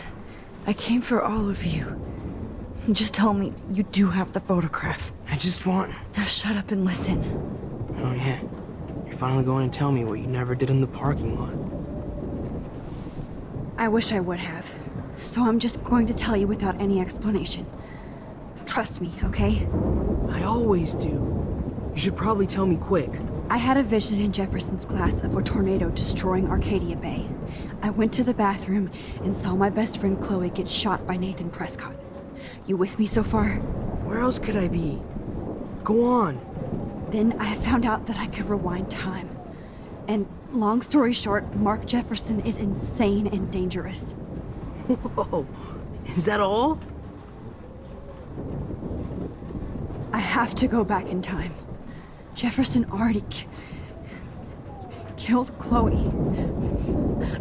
I came for all of you. Just tell me you do have the photograph. I just want... Now shut up and listen. Oh yeah, you're finally going to tell me what you never did in the parking lot. I wish I would have. So I'm just going to tell you without any explanation. Trust me, okay? I always do. You should probably tell me quick. I had a vision in Jefferson's class of a tornado destroying Arcadia Bay. I went to the bathroom and saw my best friend Chloe get shot by Nathan Prescott. You with me so far? Where else could I be? Go on. Then I found out that I could rewind time. And long story short, Mark Jefferson is insane and dangerous. Whoa, is that all? I have to go back in time. Jefferson already killed Chloe.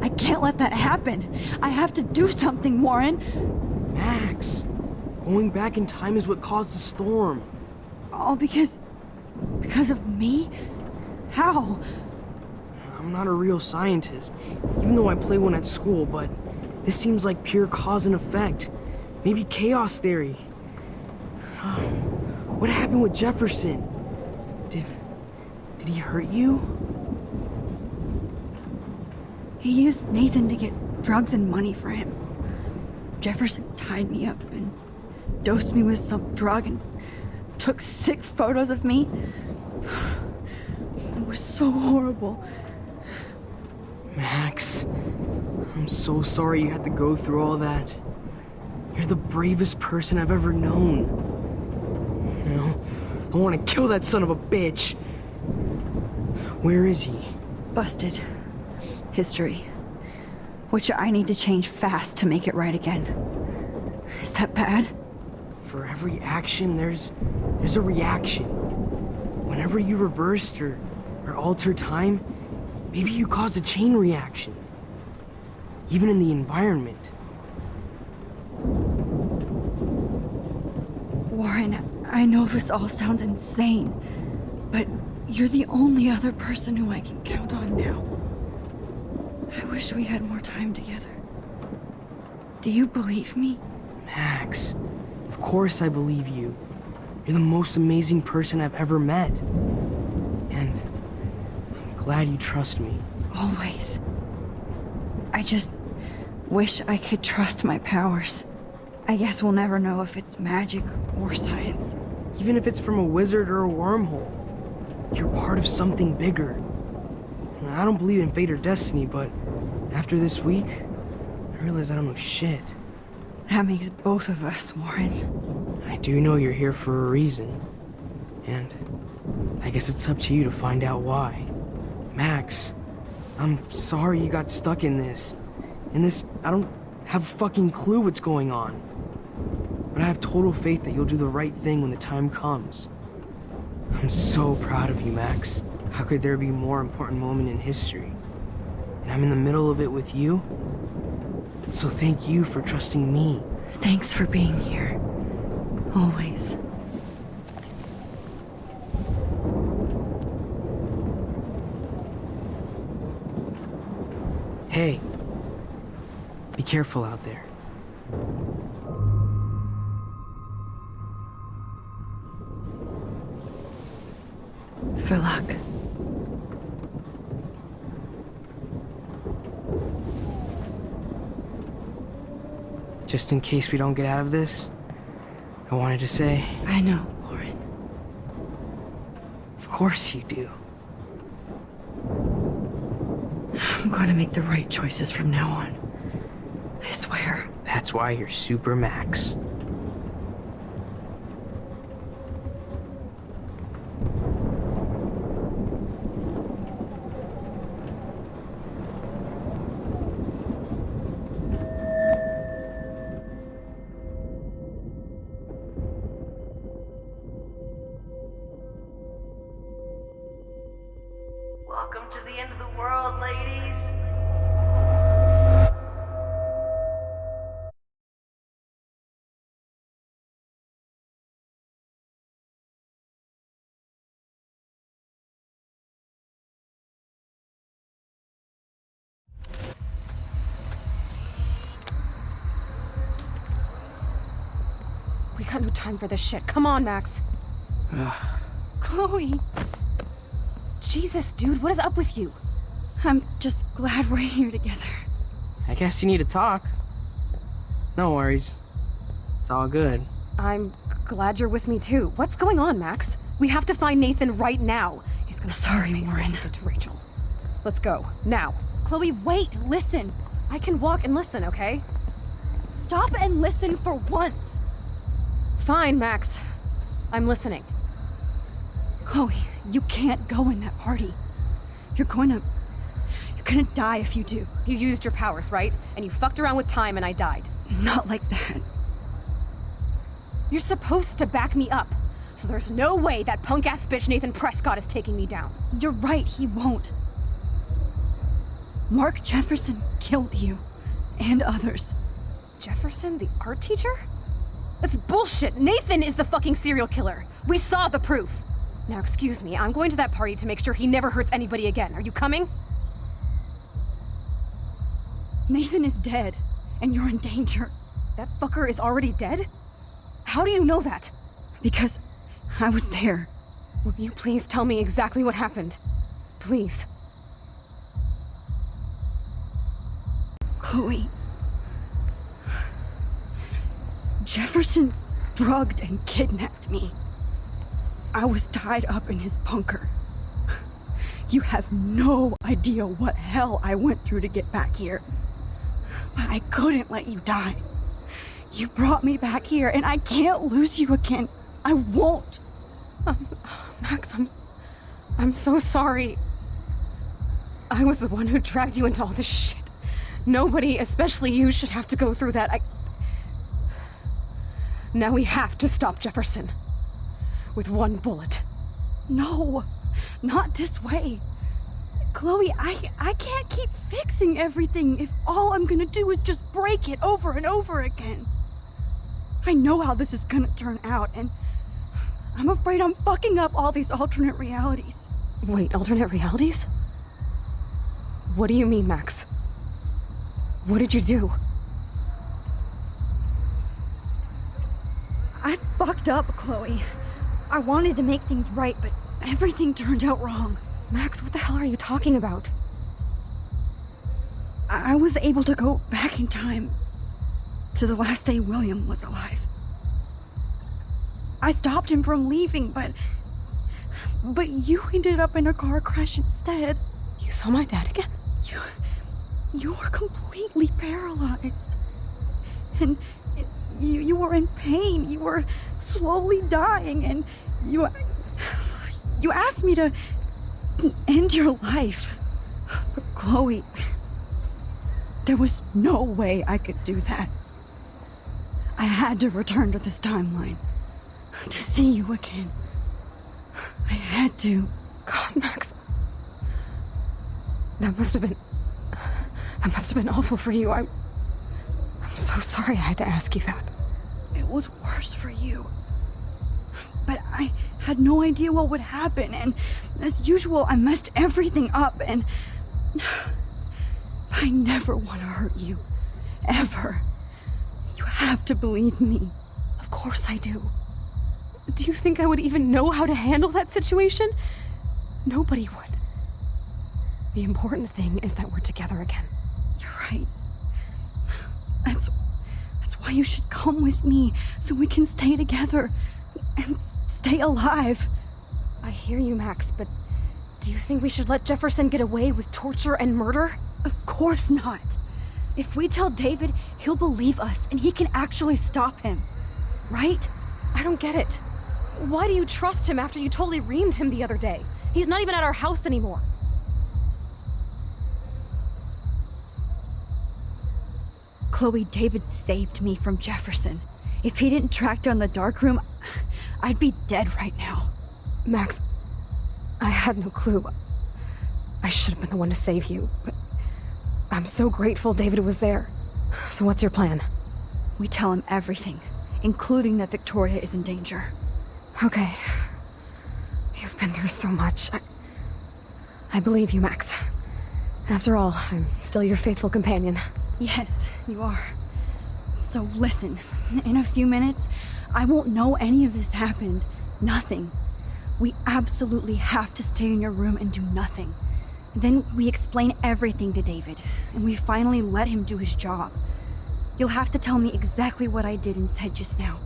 I can't let that happen. I have to do something, Warren. Max, going back in time is what caused the storm. All because of me? How? I'm not a real scientist, even though I play one at school, but this seems like pure cause and effect. Maybe chaos theory. What happened with Jefferson? Did he hurt you? He used Nathan to get drugs and money for him. Jefferson tied me up and dosed me with some drug and took sick photos of me. It was so horrible. Max, I'm so sorry you had to go through all that. You're the bravest person I've ever known. You know, I want to kill that son of a bitch. Where is he? Busted. History. Which I need to change fast to make it right again. Is that bad? For every action, there's a reaction. Whenever you reversed or altered time, maybe you caused a chain reaction. Even in the environment. Warren, I know this all sounds insane, but you're the only other person who I can count on now. I wish we had more time together. Do you believe me? Max, of course I believe you. You're the most amazing person I've ever met. And I'm glad you trust me. Always. I just wish I could trust my powers. I guess we'll never know if it's magic or science. Even if it's from a wizard or a wormhole, you're part of something bigger. I don't believe in fate or destiny, but after this week, I realize I don't know shit. That makes both of us, Warren. I do know you're here for a reason. And I guess it's up to you to find out why. Max, I'm sorry you got stuck in this. I don't have a fucking clue what's going on. But I have total faith that you'll do the right thing when the time comes. I'm so proud of you, Max. How could there be a more important moment in history? And I'm in the middle of it with you. So thank you for trusting me. Thanks for being here. Always. Hey, be careful out there. For luck. Just in case we don't get out of this, I wanted to say... I know, Warren. Of course you do. I'm going to make the right choices from now on. I swear. That's why you're Super Max. world, ladies. We got no time for this shit. Come on, Max. Chloe. Jesus, dude, what is up with you? I'm just glad we're here together. I guess you need to talk. No worries. It's all good. I'm glad you're with me too. What's going on, Max? We have to find Nathan right now. He's gonna Sorry, Warren. to Rachel. Let's go, now. Chloe, wait, listen. I can walk and listen, okay? Stop and listen for once. Fine, Max. I'm listening. Chloe, you can't go in that party. You're gonna die if you do. You used your powers, right? And you fucked around with time and I died. Not like that. You're supposed to back me up. So there's no way that punk-ass bitch Nathan Prescott is taking me down. You're right, he won't. Mark Jefferson killed you. And others. Jefferson, the art teacher? That's bullshit! Nathan is the fucking serial killer! We saw the proof! Now excuse me, I'm going to that party to make sure he never hurts anybody again. Are you coming? Nathan is dead, and you're in danger. That fucker is already dead? How do you know that? Because I was there. Will you please tell me exactly what happened? Please. Chloe. Jefferson drugged and kidnapped me. I was tied up in his bunker. You have no idea what hell I went through to get back here. But I couldn't let you die. You brought me back here, and I can't lose you again. I won't. Max, I'm so sorry. I was the one who dragged you into all this shit. Nobody, especially you, should have to go through that. Now we have to stop Jefferson. With one bullet. No, not this way. Chloe, I can't keep fixing everything if all I'm gonna do is just break it over and over again. I know how this is gonna turn out, and I'm afraid I'm fucking up all these alternate realities. Wait, alternate realities? What do you mean, Max? What did you do? I fucked up, Chloe. I wanted to make things right, but everything turned out wrong. Max, what the hell are you talking about? I was able to go back in time to the last day William was alive. I stopped him from leaving, but you ended up in a car crash instead. You saw my dad again? You were completely paralyzed. And you were in pain. You were slowly dying, and you asked me to end your life. But Chloe, there was no way I could do that. I had to return to this timeline to see you again. I had to. God, Max. That must have been awful for you. I'm so sorry I had to ask you that. It was worse for you. But I had no idea what would happen, and as usual, I messed everything up, and I never want to hurt you. Ever. You have to believe me. Of course I do. Do you think I would even know how to handle that situation? Nobody would. The important thing is that we're together again. You're right. That's why you should come with me, so we can stay together and stay alive. I hear you, Max, but do you think we should let Jefferson get away with torture and murder? Of course not. If we tell David, he'll believe us and he can actually stop him. Right? I don't get it. Why do you trust him after you totally reamed him the other day? He's not even at our house anymore. Chloe, David saved me from Jefferson. If he didn't track down the dark room, I'd be dead right now. Max, I had no clue. I should have been the one to save you, but I'm so grateful David was there. So what's your plan? We tell him everything, including that Victoria is in danger. Okay. You've been through so much. I believe you, Max. After all, I'm still your faithful companion. Yes, you are. So listen, in a few minutes, I won't know any of this happened. Nothing. We absolutely have to stay in your room and do nothing. Then we explain everything to David, and we finally let him do his job. You'll have to tell me exactly what I did and said just now.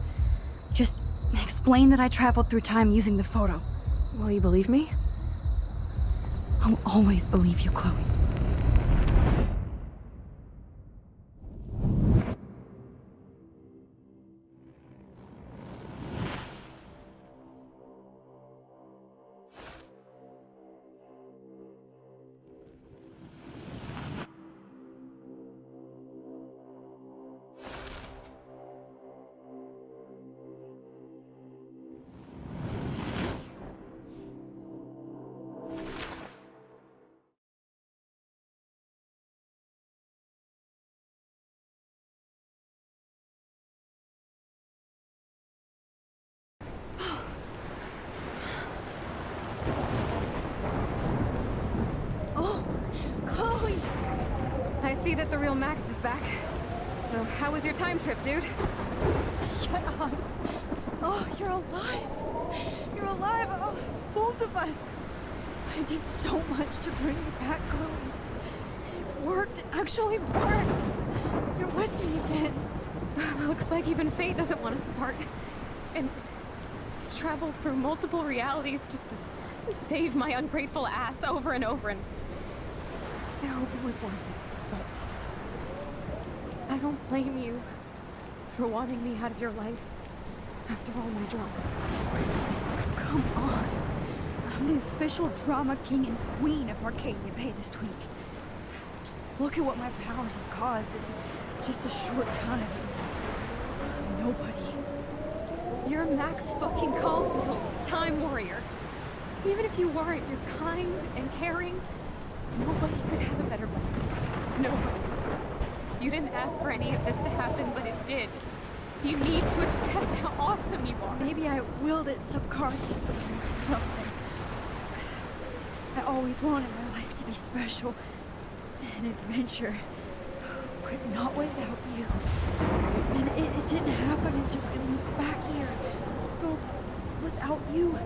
Just explain that I traveled through time using the photo. Will you believe me? I'll always believe you, Chloe. I see that the real Max is back. So how was your time trip, dude? Shut up. Oh, you're alive. You're alive. Oh, both of us. I did so much to bring you back, Chloe. It worked. It actually worked. You're with me again. Looks like even fate doesn't want us apart. And I traveled through multiple realities just to save my ungrateful ass over and over, and I hope it was worth it. I don't blame you for wanting me out of your life after all my drama. Come on. I'm the official drama king and queen of Arcadia Bay this week. Just look at what my powers have caused in just a short time. Nobody. You're Max fucking Caulfield, Time Warrior. Even if you weren't, you're kind and caring. Nobody could have a better best friend. Nobody. You didn't ask for any of this to happen, but it did. You need to accept how awesome you are. Maybe I willed it subconsciously or something. I always wanted my life to be special. An adventure. But not without you. And it didn't happen until I moved back here. So, without you,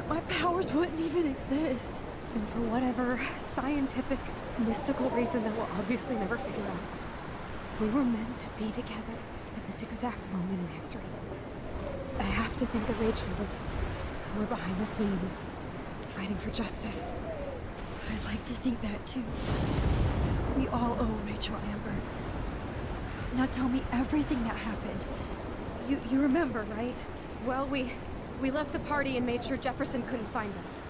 my powers wouldn't even exist. And for whatever scientific, mystical reason that we'll obviously never figure out, we were meant to be together at this exact moment in history. I have to think that Rachel was somewhere behind the scenes, fighting for justice. I'd like to think that too. We all owe Rachel Amber. Now tell me everything that happened. You remember, right? Well, we left the party and made sure Jefferson couldn't find us.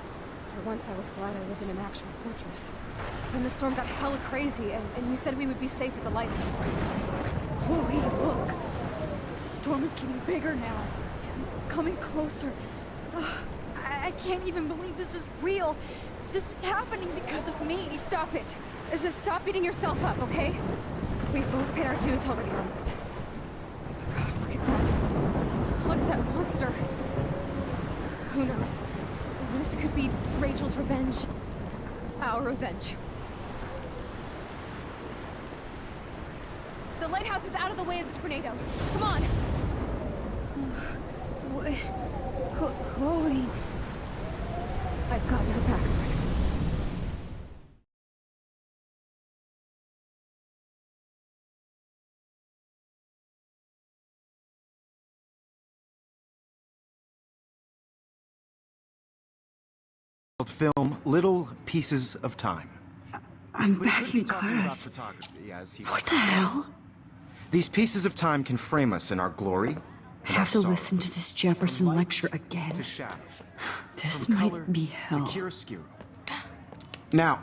For once, I was glad I lived in an actual fortress. Then the storm got hella crazy, and you said we would be safe at the lighthouse. Chloe, look. The storm is getting bigger now. It's coming closer. I can't even believe this is real. This is happening because of me. Stop it. Stop beating yourself up, okay? We've both paid our dues already on it. God, look at that. Look at that monster. Who knows? This could be Rachel's revenge. Our revenge. The lighthouse is out of the way of the tornado. Come on! Chloe... I've got your back, Max. Film Little Pieces of Time. I'm But he back could be in talking about class. photography as he What likes the to hell? call us. These pieces of time can frame us in our glory. I have to listen to this Jefferson lecture again. To shadow. This From might color be to hell. chiaroscuro. Now,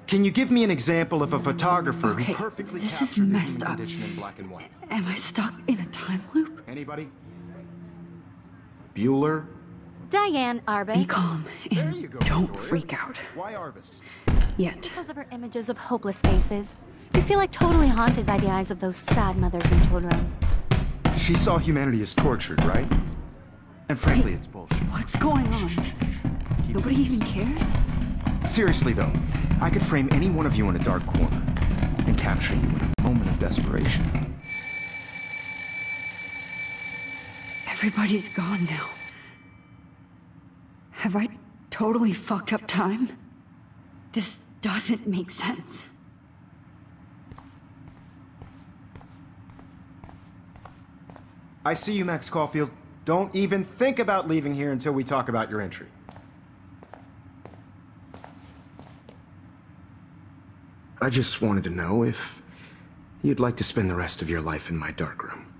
can you give me an example of a photographer Okay, who perfectly this is captured the messed human up. condition in black and white? Am I stuck in a time loop? Anybody? Bueller? Diane Arbus. Be calm There and you go, don't Victoria. freak out. Why Arbus? Yet. Because of her images of hopeless faces, you feel like totally haunted by the eyes of those sad mothers and children. She saw humanity as tortured, right? And frankly, it's bullshit. What's going on? Nobody even cares? Seriously, though, I could frame any one of you in a dark corner and capture you in a moment of desperation. Everybody's gone now. Have I totally fucked up time? This doesn't make sense. I see you, Max Caulfield. Don't even think about leaving here until we talk about your entry. I just wanted to know if you'd like to spend the rest of your life in my darkroom.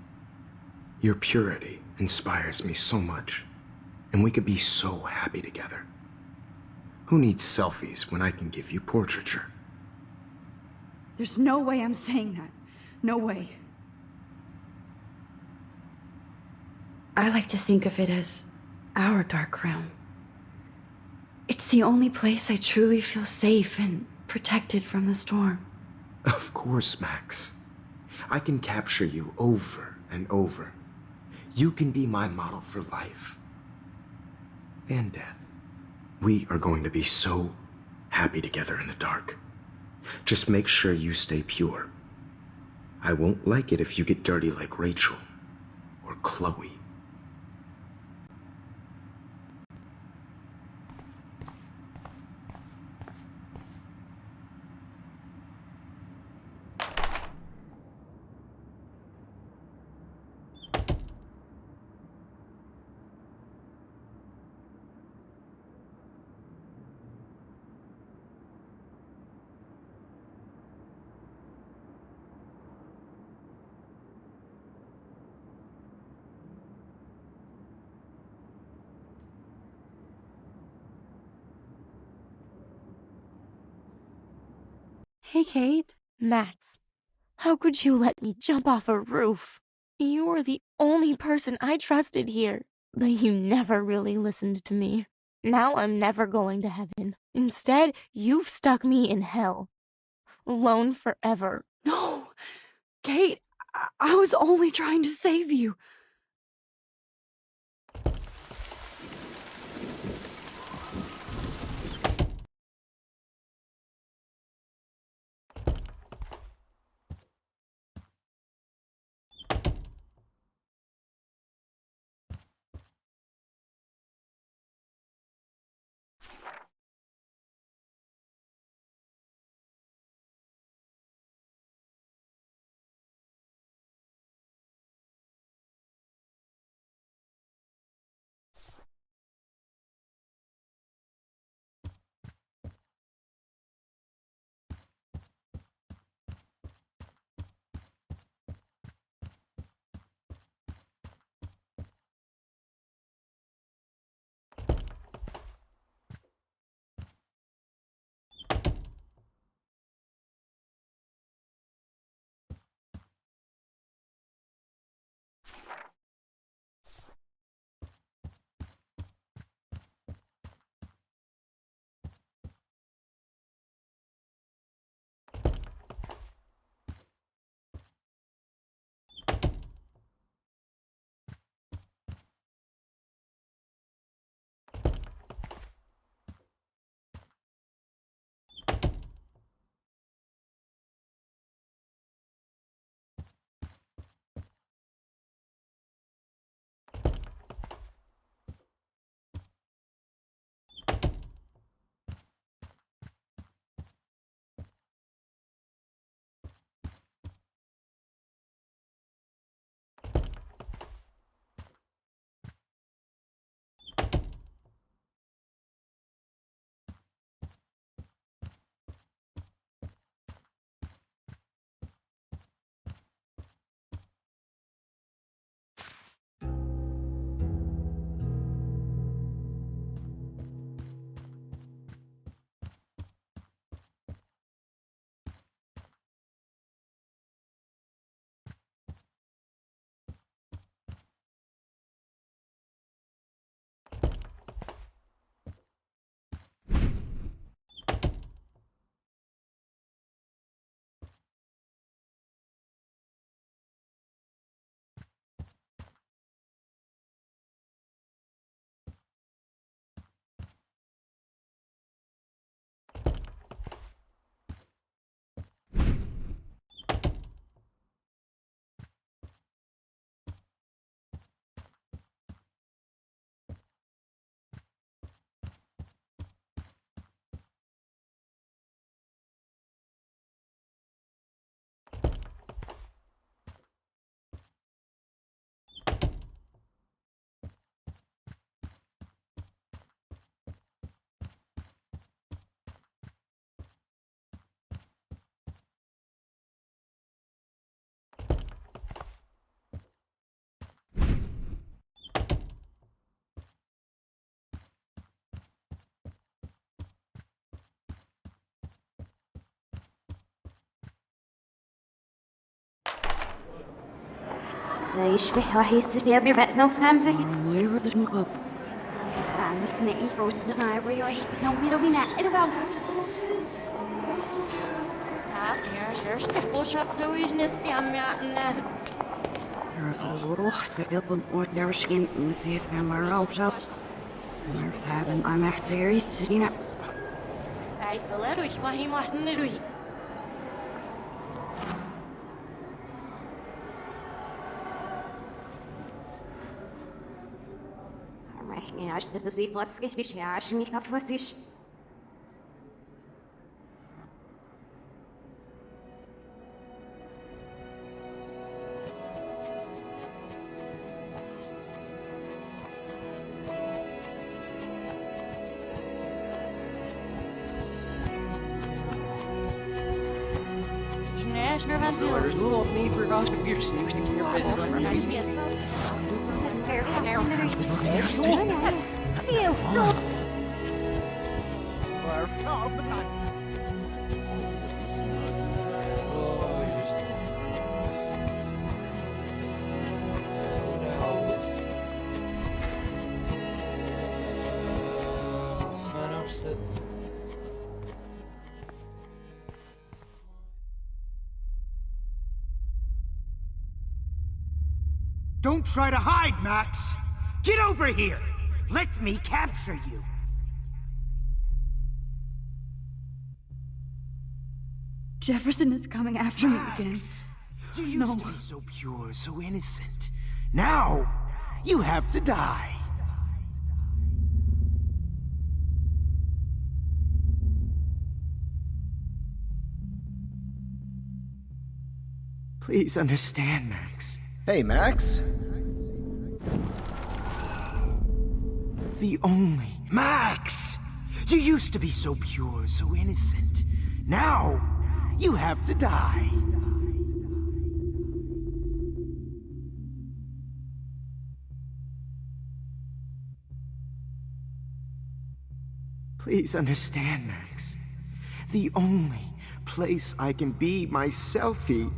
Your purity inspires me so much, and we could be so happy together. Who needs selfies when I can give you portraiture? There's no way I'm saying that. No way. I like to think of it as our dark room. It's the only place I truly feel safe and protected from the storm. Of course, Max. I can capture you over and over. You can be my model for life and death. We are going to be so happy together in the dark. Just make sure you stay pure. I won't like it if you get dirty like Rachel or Chloe. Hey, Kate. Max, how could you let me jump off a roof? You were the only person I trusted here, but you never really listened to me. Now I'm never going to heaven. Instead, you've stuck me in hell. Alone forever. No! Kate, I was only trying to save you. There's no need for contribution. Don't try to hide, Max! Get over here! Let me capture you! Jefferson is coming after me again. You used to be so pure, so innocent. Now, you have to die. Please understand, Max. Hey, Max. The only... Max! You used to be so pure, so innocent. Now, you have to die. Please understand, Max. The only place I can be my selfie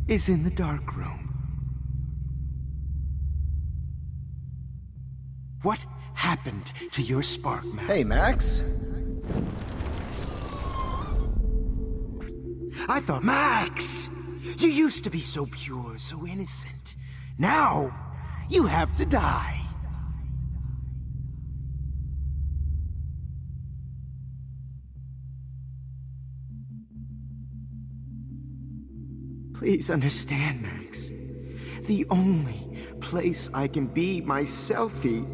is in the dark room. What happened to your spark, Max? Hey, Max. I thought... Max! You used to be so pure, so innocent. Now, you have to die. Please understand, Max. The only place I can be my selfie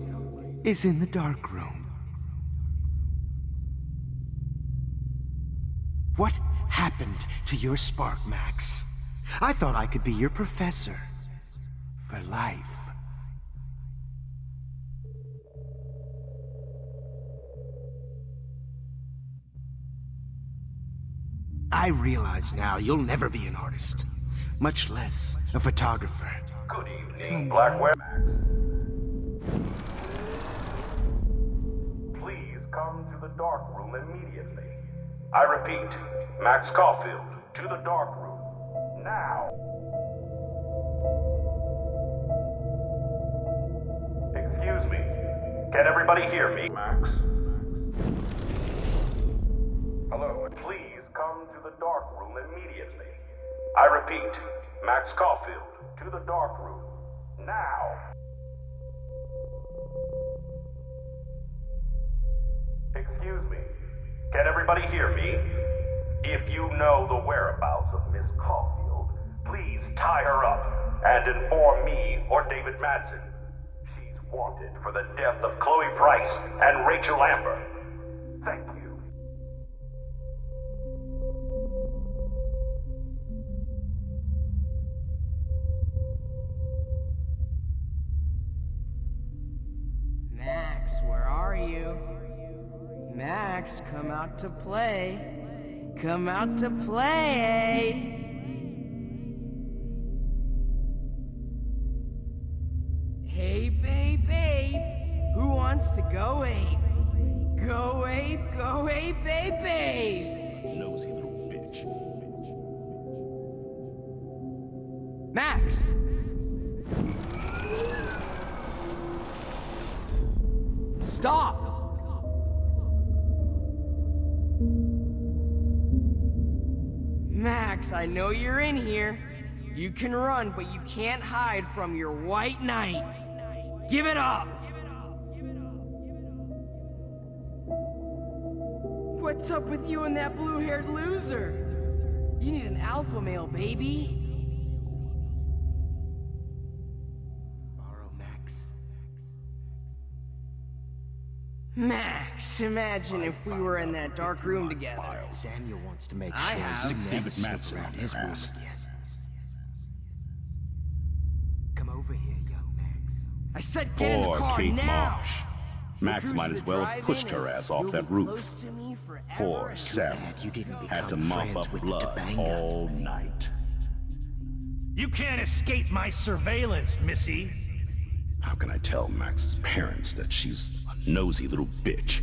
is in the dark room. What happened to your spark, Max? I thought I could be your professor for life. I realize now you'll never be an artist, much less a photographer. Good evening, Blackwell. Please come to the dark room immediately. I repeat, Max Caulfield, to the dark room. Now. Excuse me. Can everybody hear me? Max? Hello. Please come to the dark room immediately. I repeat, Max Caulfield, to the dark room. Now. Excuse me. Can everybody hear me? If you know the whereabouts of Miss Caulfield, please tie her up and inform me or David Madsen. She's wanted for the death of Chloe Price and rachelamberedit. Thank you. Max, where are you? Max, come out to play. Come out to play. Hey, babe. Who wants to go ape? Go ape, babe. Nosy little bitch. Max! Stop! Max, I know you're in here. You can run, but you can't hide from your white knight. Give it up! What's up with you and that blue-haired loser? You need an alpha male, baby. Borrow Max. Max, imagine if we were in that dark room together. Samuel wants to make I sure have. you never David slip Madsen around on his your room ass. again. Come over here, young Max. I said get in the Poor car Kate now! Marsh. Max might as well have pushed her ass off that roof. Poor Sam had to mop up blood all night. You can't escape my surveillance, Missy. How can I tell Max's parents that she's a nosy little bitch?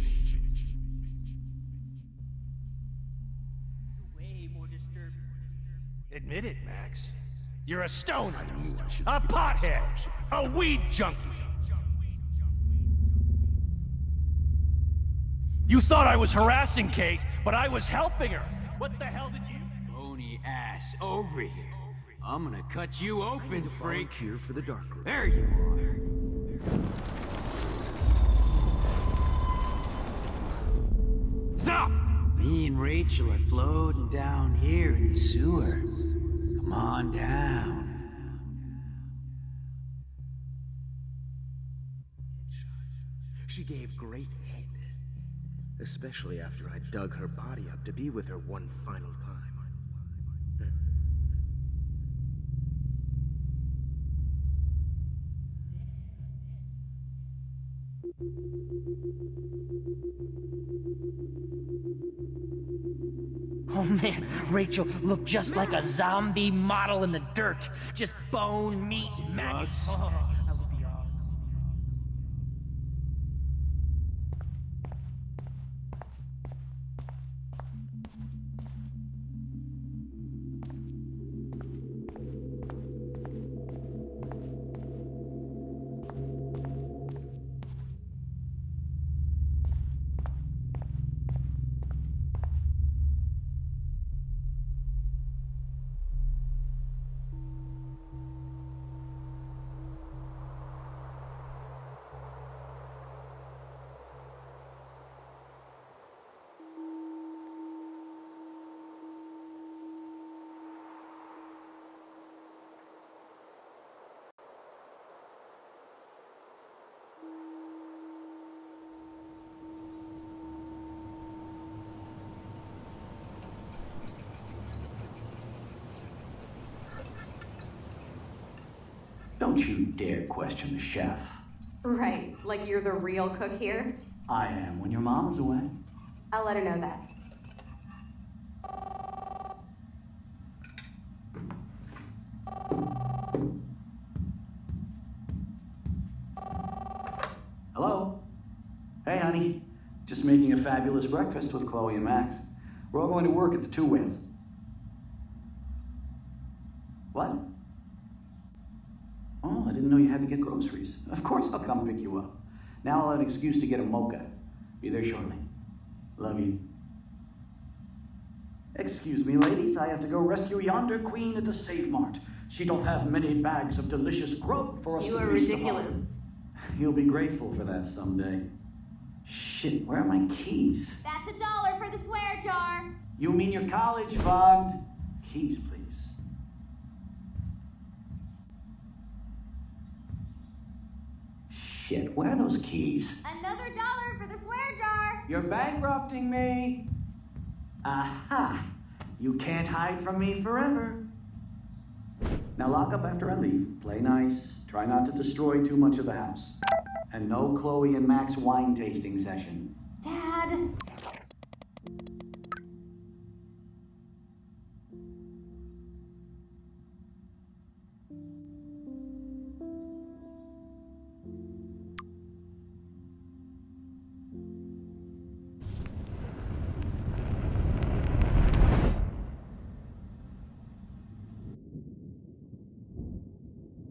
Way more disturbing. Admit it, Max. You're a stoner, I knew I should a keep pothead, a weed junkie. You thought I was harassing Kate, but I was helping her. What the hell did you... Bony ass, over here. I'm gonna cut you open, freak. Here for the dark room. There you are. Stop! Me and Rachel are floating down here in the sewer. Come on down. She gave great head. Especially after I dug her body up to be with her one final time. Oh man, Rachel looked just like a zombie model in the dirt. Just bone, meat, maggots. Oh, that would be awesome. Don't you dare question the chef. Right, like you're the real cook here? I am when your mom's away. I'll let her know that. Hello? Hey, honey. Just making a fabulous breakfast with Chloe and Max. We're all going to work at the Two Whales. What? Oh, I didn't know you had to get groceries. Of course I'll come pick you up. Now I'll have an excuse to get a mocha. Be there shortly. Love you. Excuse me, ladies. I have to go rescue yonder queen at the Save Mart. She don't have many bags of delicious grub for us to feast upon. You are ridiculous. You'll be grateful for that someday. Shit, where are my keys? That's $1 for the swear jar. You mean your college fogged? Keys, please. Shit, where are those keys? Another $1 for the swear jar. You're bankrupting me. Aha! You can't hide from me forever. Now lock up after I leave. Play nice. Try not to destroy too much of the house. And no Chloe and Max wine tasting session. Dad.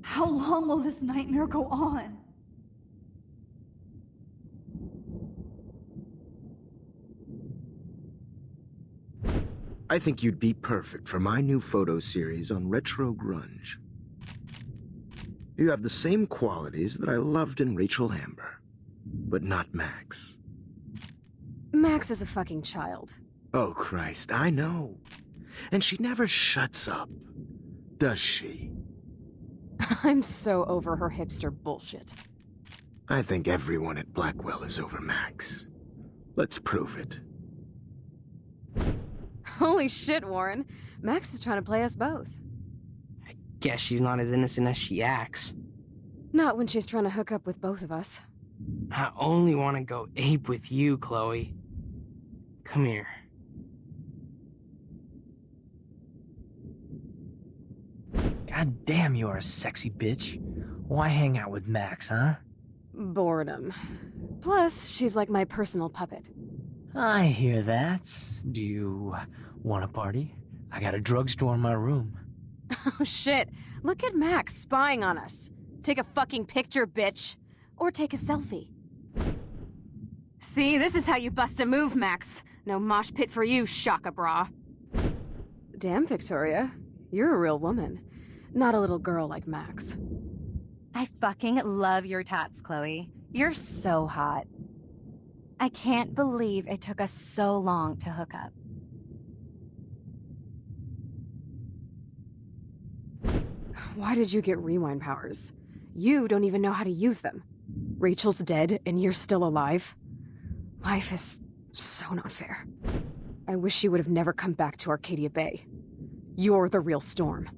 How How long will this nightmare go on? I think you'd be perfect for my new photo series on retro grunge. You have the same qualities that I loved in Racheldawnamber, but not Max. Max is a fucking child. Oh, Christ, I know. And she never shuts up, does she? I'm so over her hipster bullshit. I think everyone at Blackwell is over Max. Let's prove it. Holy shit, Warren. Max is trying to play us both. Guess she's not as innocent as she acts. Not when she's trying to hook up with both of us. I only want to go ape with you, Chloe. Come here. God damn, you are a sexy bitch. Why hang out with Max, huh? Boredom. Plus, she's like my personal puppet. I hear that. Do you want a party? I got a drugstore in my room. Oh shit, look at Max spying on us. Take a fucking picture, bitch. Or take a selfie. See, this is how you bust a move, Max. No mosh pit for you, Shaka Bra. Damn, Victoria. You're a real woman. Not a little girl like Max. I fucking love your tats, Chloe. You're so hot. I can't believe it took us so long to hook up. Why did you get rewind powers? You don't even know how to use them. Rachel's dead and you're still alive. Life is so not fair. I wish you would have never come back to Arcadia Bay. You're the real storm.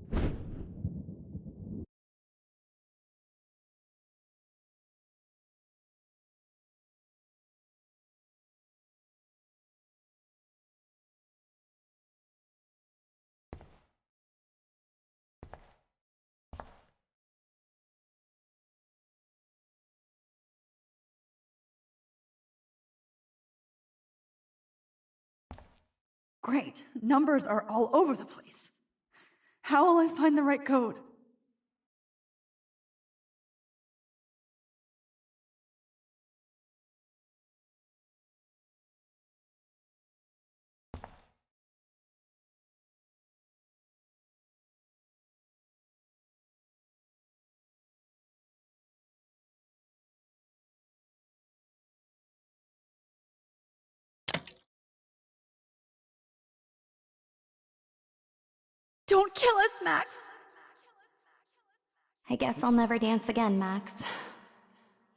Great. Numbers are all over the place. How will I find the right code? Don't kill us, Max! I guess I'll never dance again, Max.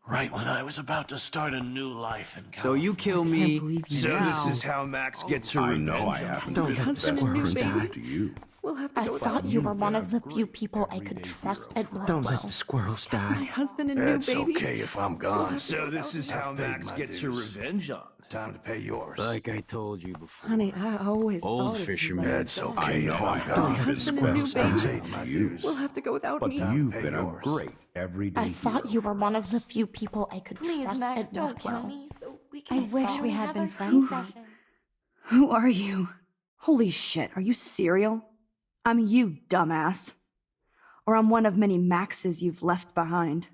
Right when I was about to start a new life in Caulfield. So you kill me. So this is how Max gets her I revenge. know I haven't So been the husband best and new person baby? to you. We'll have to I go thought without you were one of the few people I could trust at Don't let Blackwell. the squirrels my die. husband and new It's baby. okay if I'm gone. So this is how I've paid Max my gets her dues. revenge on. Time to pay yours. Like I told you before. Honey, I always Old thought of fisherman. you like It's that. okay. I know I if haven't my been the husband and new best baby. person to you. We'll have to go without But me. you've pay been a yours. great everyday I thought hero you were for one of us. the few people I could Please, trust Max, at don't kill Blackwell. me so we I can wish finally we had have been our friends. tea session. Who are you? Holy shit, are you serial? I'm you, dumbass. Or I'm one of many Maxes you've left behind.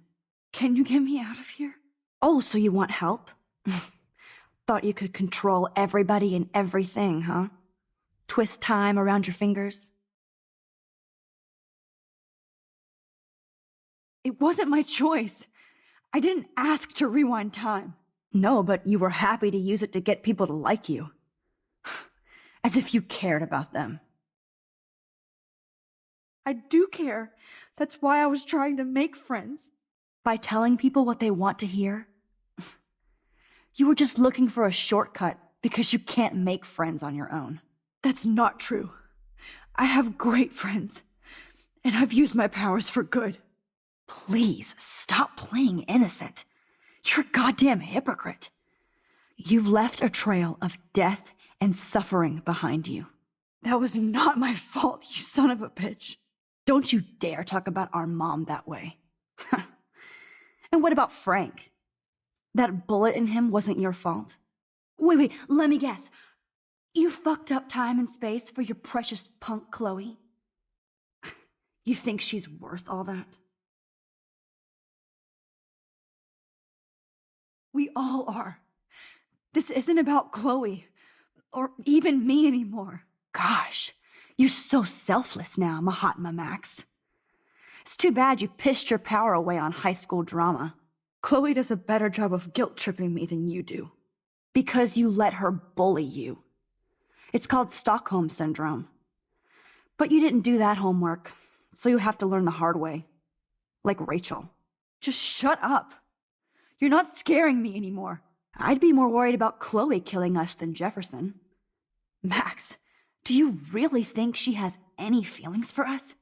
Can you get me out of here? Oh, so you want help? Thought you could control everybody and everything, huh? Twist time around your fingers? It wasn't my choice. I didn't ask to rewind time. No, but you were happy to use it to get people to like you. As if you cared about them. I do care. That's why I was trying to make friends. By telling people what they want to hear. You were just looking for a shortcut because you can't make friends on your own. That's not true. I have great friends, and I've used my powers for good. Please, stop playing innocent. You're a goddamn hypocrite. You've left a trail of death and suffering behind you. That was not my fault, you son of a bitch. Don't you dare talk about our mom that way. And what about Frank? That bullet in him wasn't your fault. Wait, let me guess. You fucked up time and space for your precious punk Chloe? You think she's worth all that? We all are. This isn't about Chloe, or even me anymore. Gosh, you're so selfless now, Mahatma Max. It's too bad you pissed your power away on high school drama. Chloe does a better job of guilt-tripping me than you do. Because you let her bully you. It's called Stockholm Syndrome. But you didn't do that homework, so you have to learn the hard way. Like Rachel. Just shut up. You're not scaring me anymore. I'd be more worried about Chloe killing us than Jefferson. Max, do you really think she has any feelings for us?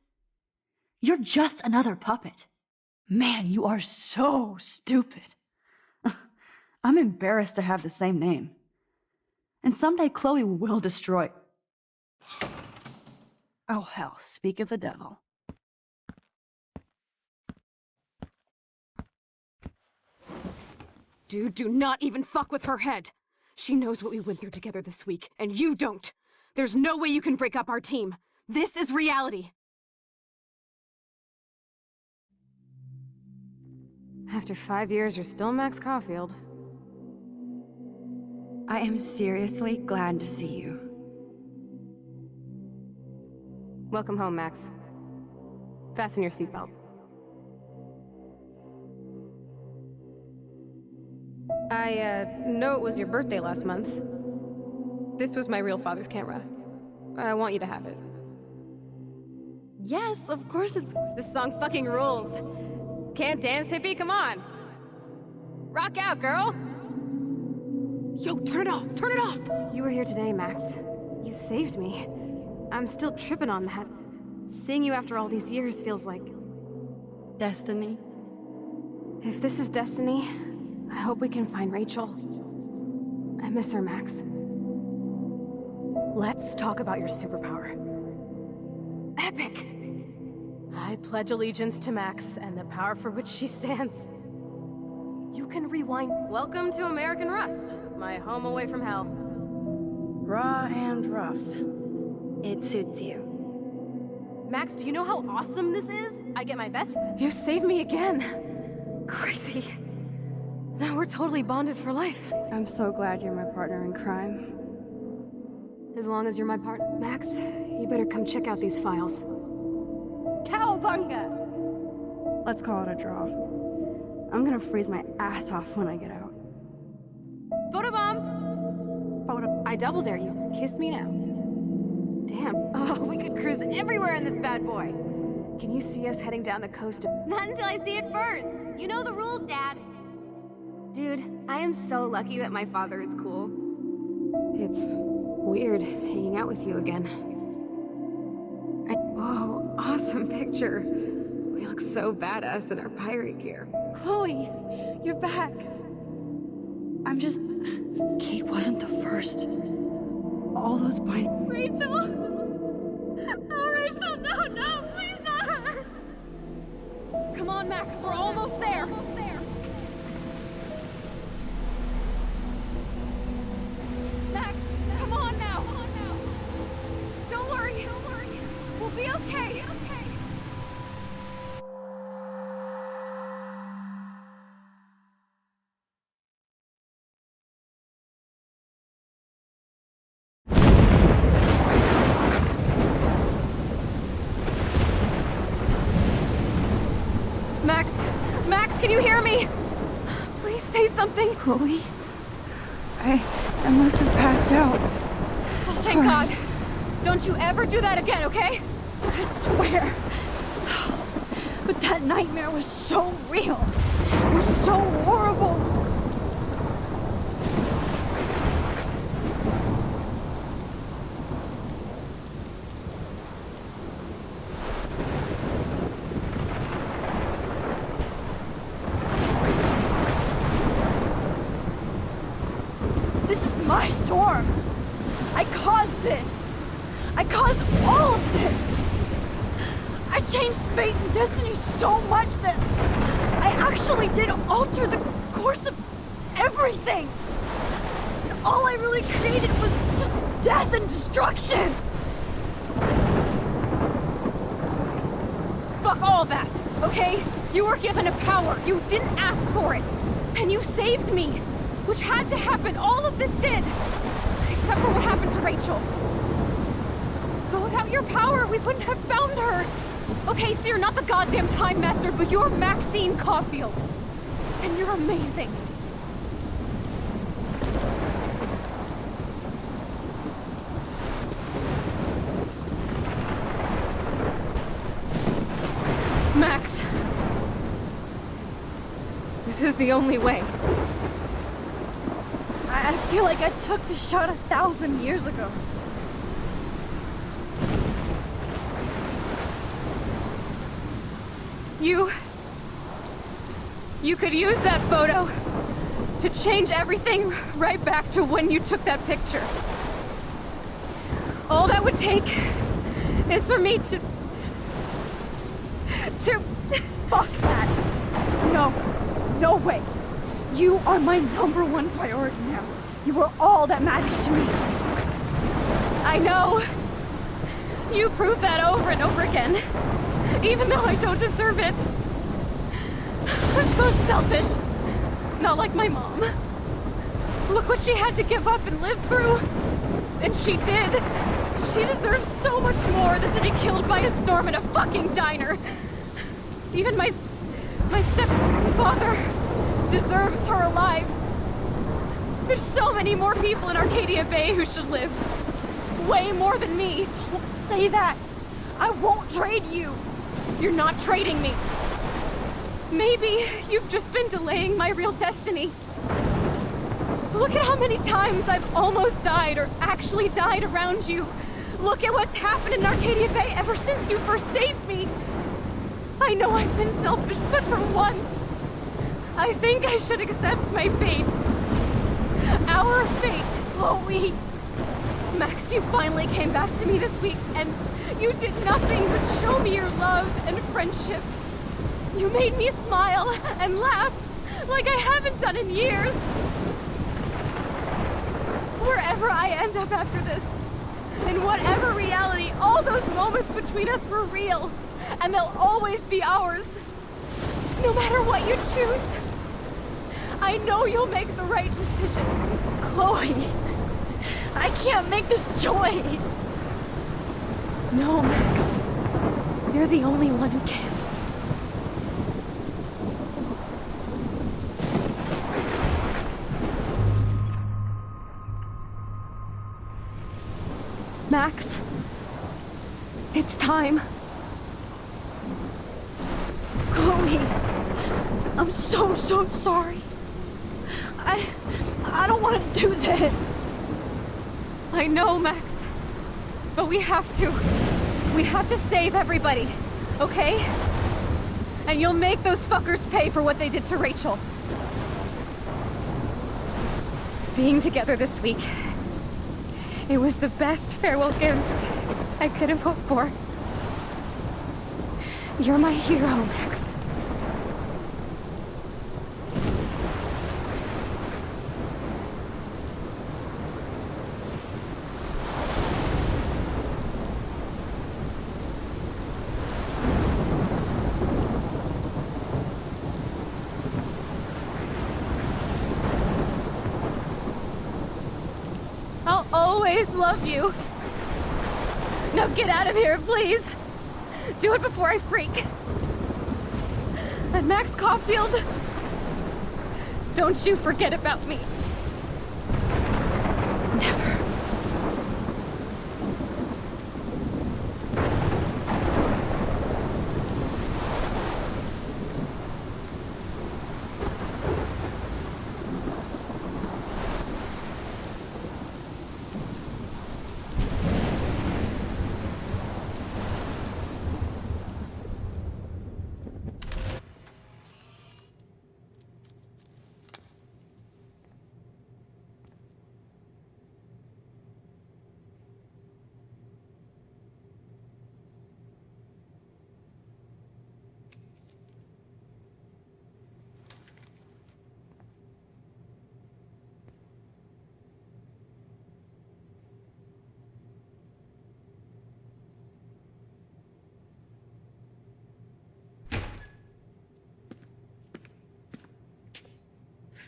You're just another puppet. Man, you are so stupid. I'm embarrassed to have the same name. And someday Chloe will destroy... Oh hell, speak of the devil. Dude, do not even fuck with her head. She knows what we went through together this week, and you don't. There's no way you can break up our team. This is reality. After 5 years, you're still Max Caulfield. I am seriously glad to see you. Welcome home, Max. Fasten your seatbelt. I know it was your birthday last month. This was my real father's camera. I want you to have it. Yes, of course it's... This song fucking rules. Can't dance, hippie? Come on. Rock out, girl. Yo, turn it off, turn it off! You were here today, Max. You saved me. I'm still tripping on that. Seeing you after all these years feels like... destiny. If this is destiny, I hope we can find Rachel. I miss her, Max. Let's talk about your superpower. Epic! I pledge allegiance to Max and the power for which she stands. You can rewind. Welcome to American Rust, my home away from hell. Raw and rough. It suits you. Max, do you know how awesome this is? I get my best... You saved me again. Crazy. Now we're totally bonded for life. I'm so glad you're my partner in crime. As long as you're my partner. Max, you better come check out these files. Cowabunga! Let's call it a draw. I'm gonna freeze my ass off when I get out. Photobomb! I double dare you. Kiss me now. Damn. Oh, we could cruise everywhere in this bad boy. Can you see us heading down the coast of... Not until I see it first. You know the rules, Dad. Dude, I am so lucky that my father is cool. It's weird hanging out with you again. Whoa, awesome picture. We look so badass in our pirate gear. Chloe, you're back. I'm just... Kate wasn't the first. All those bindings... Rachel! Oh, Rachel, no, please not her! Come on, Max, we're almost there. Max, come on now. Don't worry. We'll be okay. Max, can you hear me? Please say something. Chloe? I must have passed out. Oh, thank God. Don't you ever do that again, okay? I swear. But that nightmare was so real. It was so horrible. My storm! I caused this! I caused all of this! I changed fate and destiny so much that I actually did alter the course of everything! And all I really created was just death and destruction! Fuck all that, okay? You were given a power. You didn't ask for it. And you saved me, which had to happen. All of this did. Except for what happened to Rachel. But without your power, we wouldn't have found her. Okay, so you're not the goddamn Time Master, but you're Maxine Caulfield. And you're amazing. Max. This is the only way. I feel like I took the shot 1,000 years ago. You could use that photo to change everything right back to when you took that picture. All that would take is for me to... Fuck that! No. No way. You are my #1 priority now. You are all that matters to me. I know. You prove that over and over again. Even though I don't deserve it. I'm so selfish. Not like my mom. Look what she had to give up and live through. And she did. She deserves so much more than to be killed by a storm in a fucking diner. Even my stepfather deserves her alive. There's so many more people in Arcadia Bay who should live. Way more than me. Don't say that. I won't trade you. You're not trading me. Maybe you've just been delaying my real destiny. Look at how many times I've almost died or actually died around you. Look at what's happened in Arcadia Bay ever since you first saved me. I know I've been selfish, but for once, I think I should accept my fate. Our fate. Chloe! Max, you finally came back to me this week, and you did nothing but show me your love and friendship. You made me smile and laugh like I haven't done in years. Wherever I end up after this, in whatever reality, all those moments between us were real, and they'll always be ours. No matter what you choose, I know you'll make the right decision. Chloe, I can't make this choice. No, Max. You're the only one who can. Max, it's time. Chloe, I'm so sorry. I don't want to do this. I know, Max. But we have to. We have to save everybody, okay? And you'll make those fuckers pay for what they did to Rachel. Being together this week, it was the best farewell gift I could have hoped for. You're my hero, Max. I'll always love you. Now get out of here, please. Do it before I freak. And Max Caulfield, don't you forget about me. Never.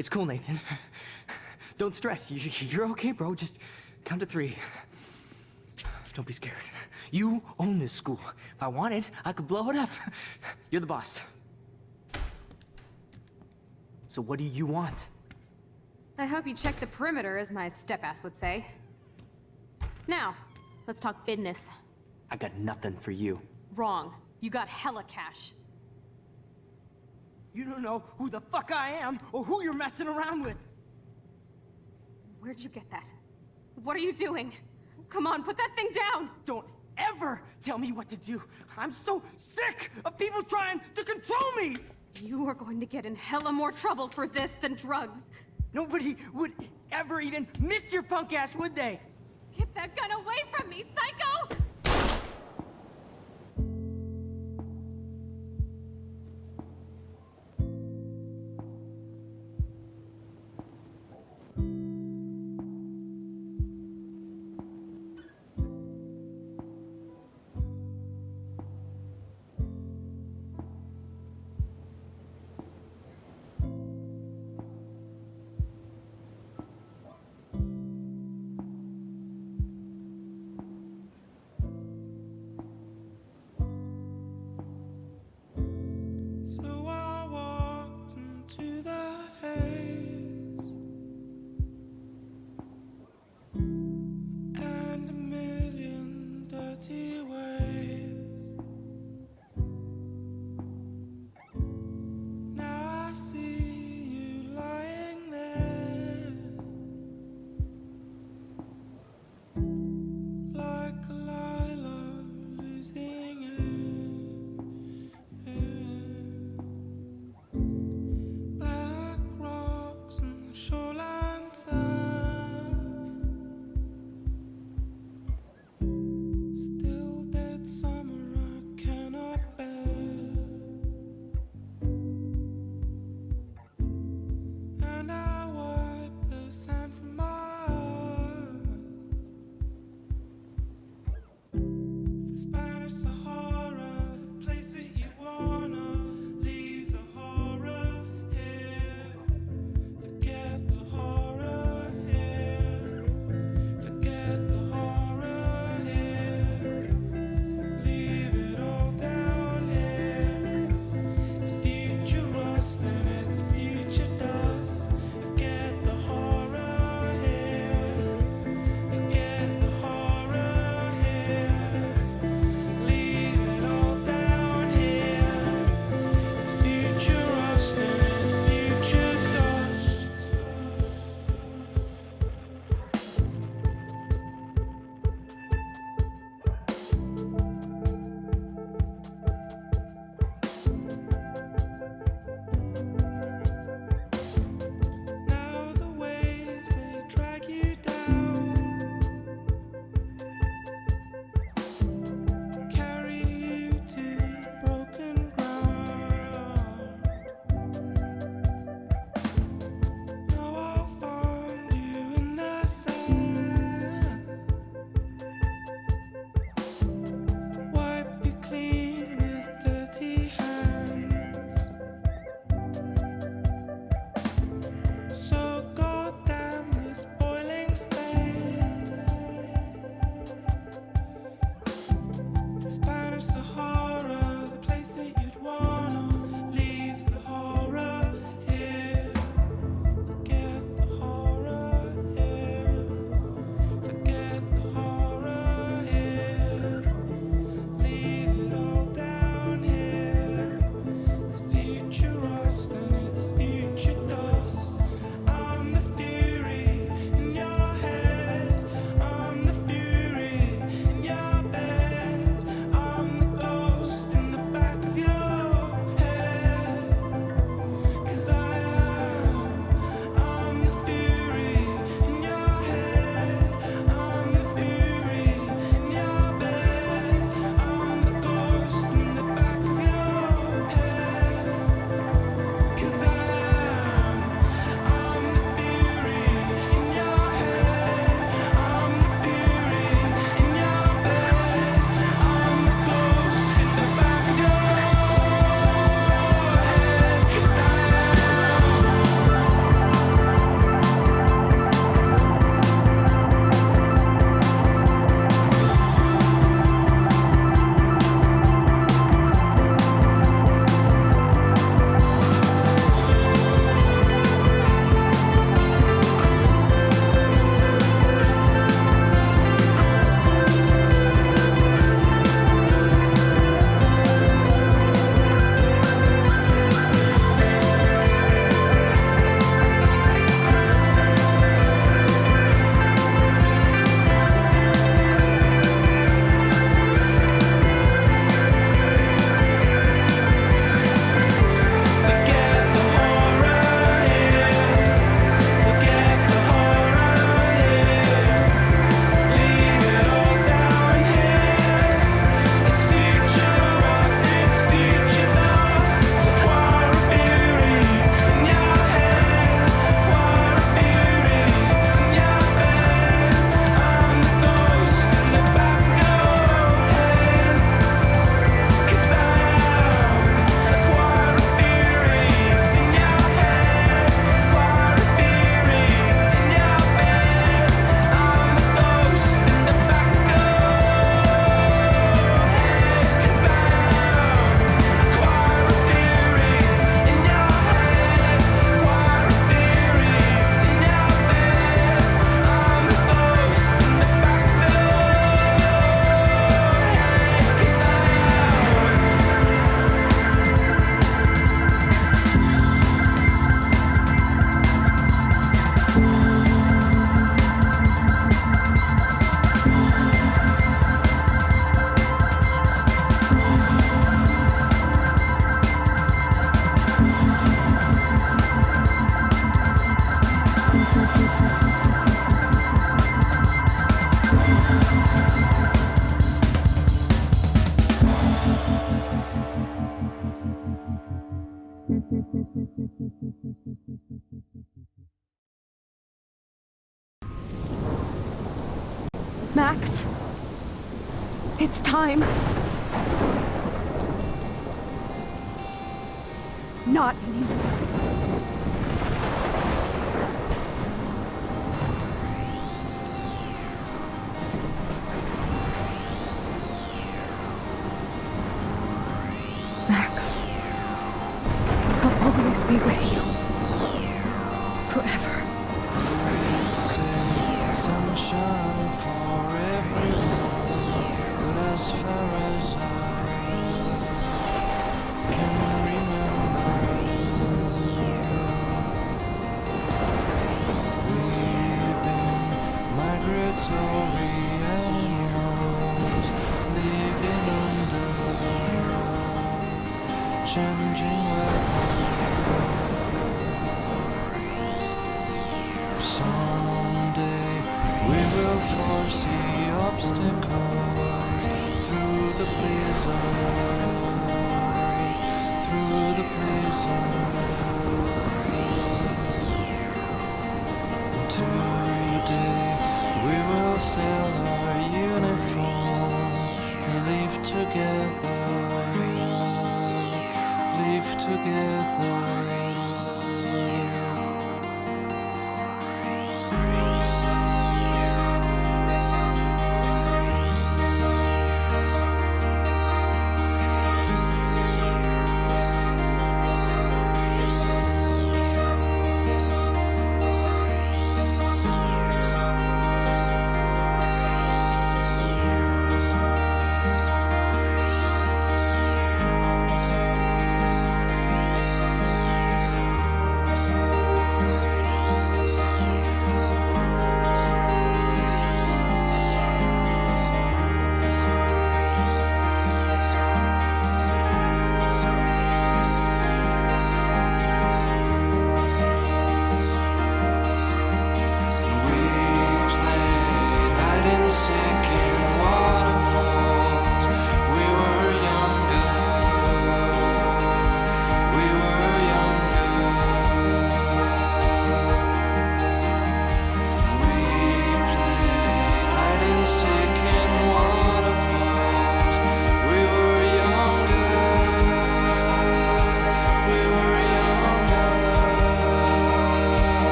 It's cool, Nathan. Don't stress. You're okay, bro. Just count to 3. Don't be scared. You own this school. If I wanted, I could blow it up. You're the boss. So what do you want? I hope you checked the perimeter, as my step-ass would say. Now, let's talk business. I got nothing for you. Wrong. You got hella cash. You don't know who the fuck I am or who you're messing around with. Where'd you get that? What are you doing? Come on, put that thing down! Don't ever tell me what to do. I'm so sick of people trying to control me! You are going to get in hella more trouble for this than drugs. Nobody would ever even miss your punk ass, would they? Get that gun away from me, psycho! So I walked into the haze, and a million dirty waves. Now I see you lying there, like a Lila losing it. Black rocks and the shoreline surf, still dead summer I cannot bear, and I wipe the sand from my eyes. It's the Spanish Sahara, the place that you wanna leave the horror here. Forget the horror here. Forget the horror here. Leave it all down here. It's future rust and it's future dust. Forget the horror here. Forget the horror here. Leave it all down here. It's future rust and it's future dust. Now the waves they drag you down, carry you to broken ground. Now I'll find you in the sand, wipe you clean with dirty hands. So goddamn this boiling space. It's the Spanish Sahara, the place that you'd wanna leave the horror here. Forget the horror here. Forget the horror here. Leave it all down here. It's future rust and it's future dust. I'm the fury in your head. I'm the fury in your bed. I'm the ghost Max, it's time. Not anymore. Max, I'll always be with you. Forever. Sunshine for everyone, but as far as I can remember, we've been migratory animals living under changing weather. Someday we will foresee obstacles through the blizzard, through the blizzard. Today we will sell our uniform, live together, live together.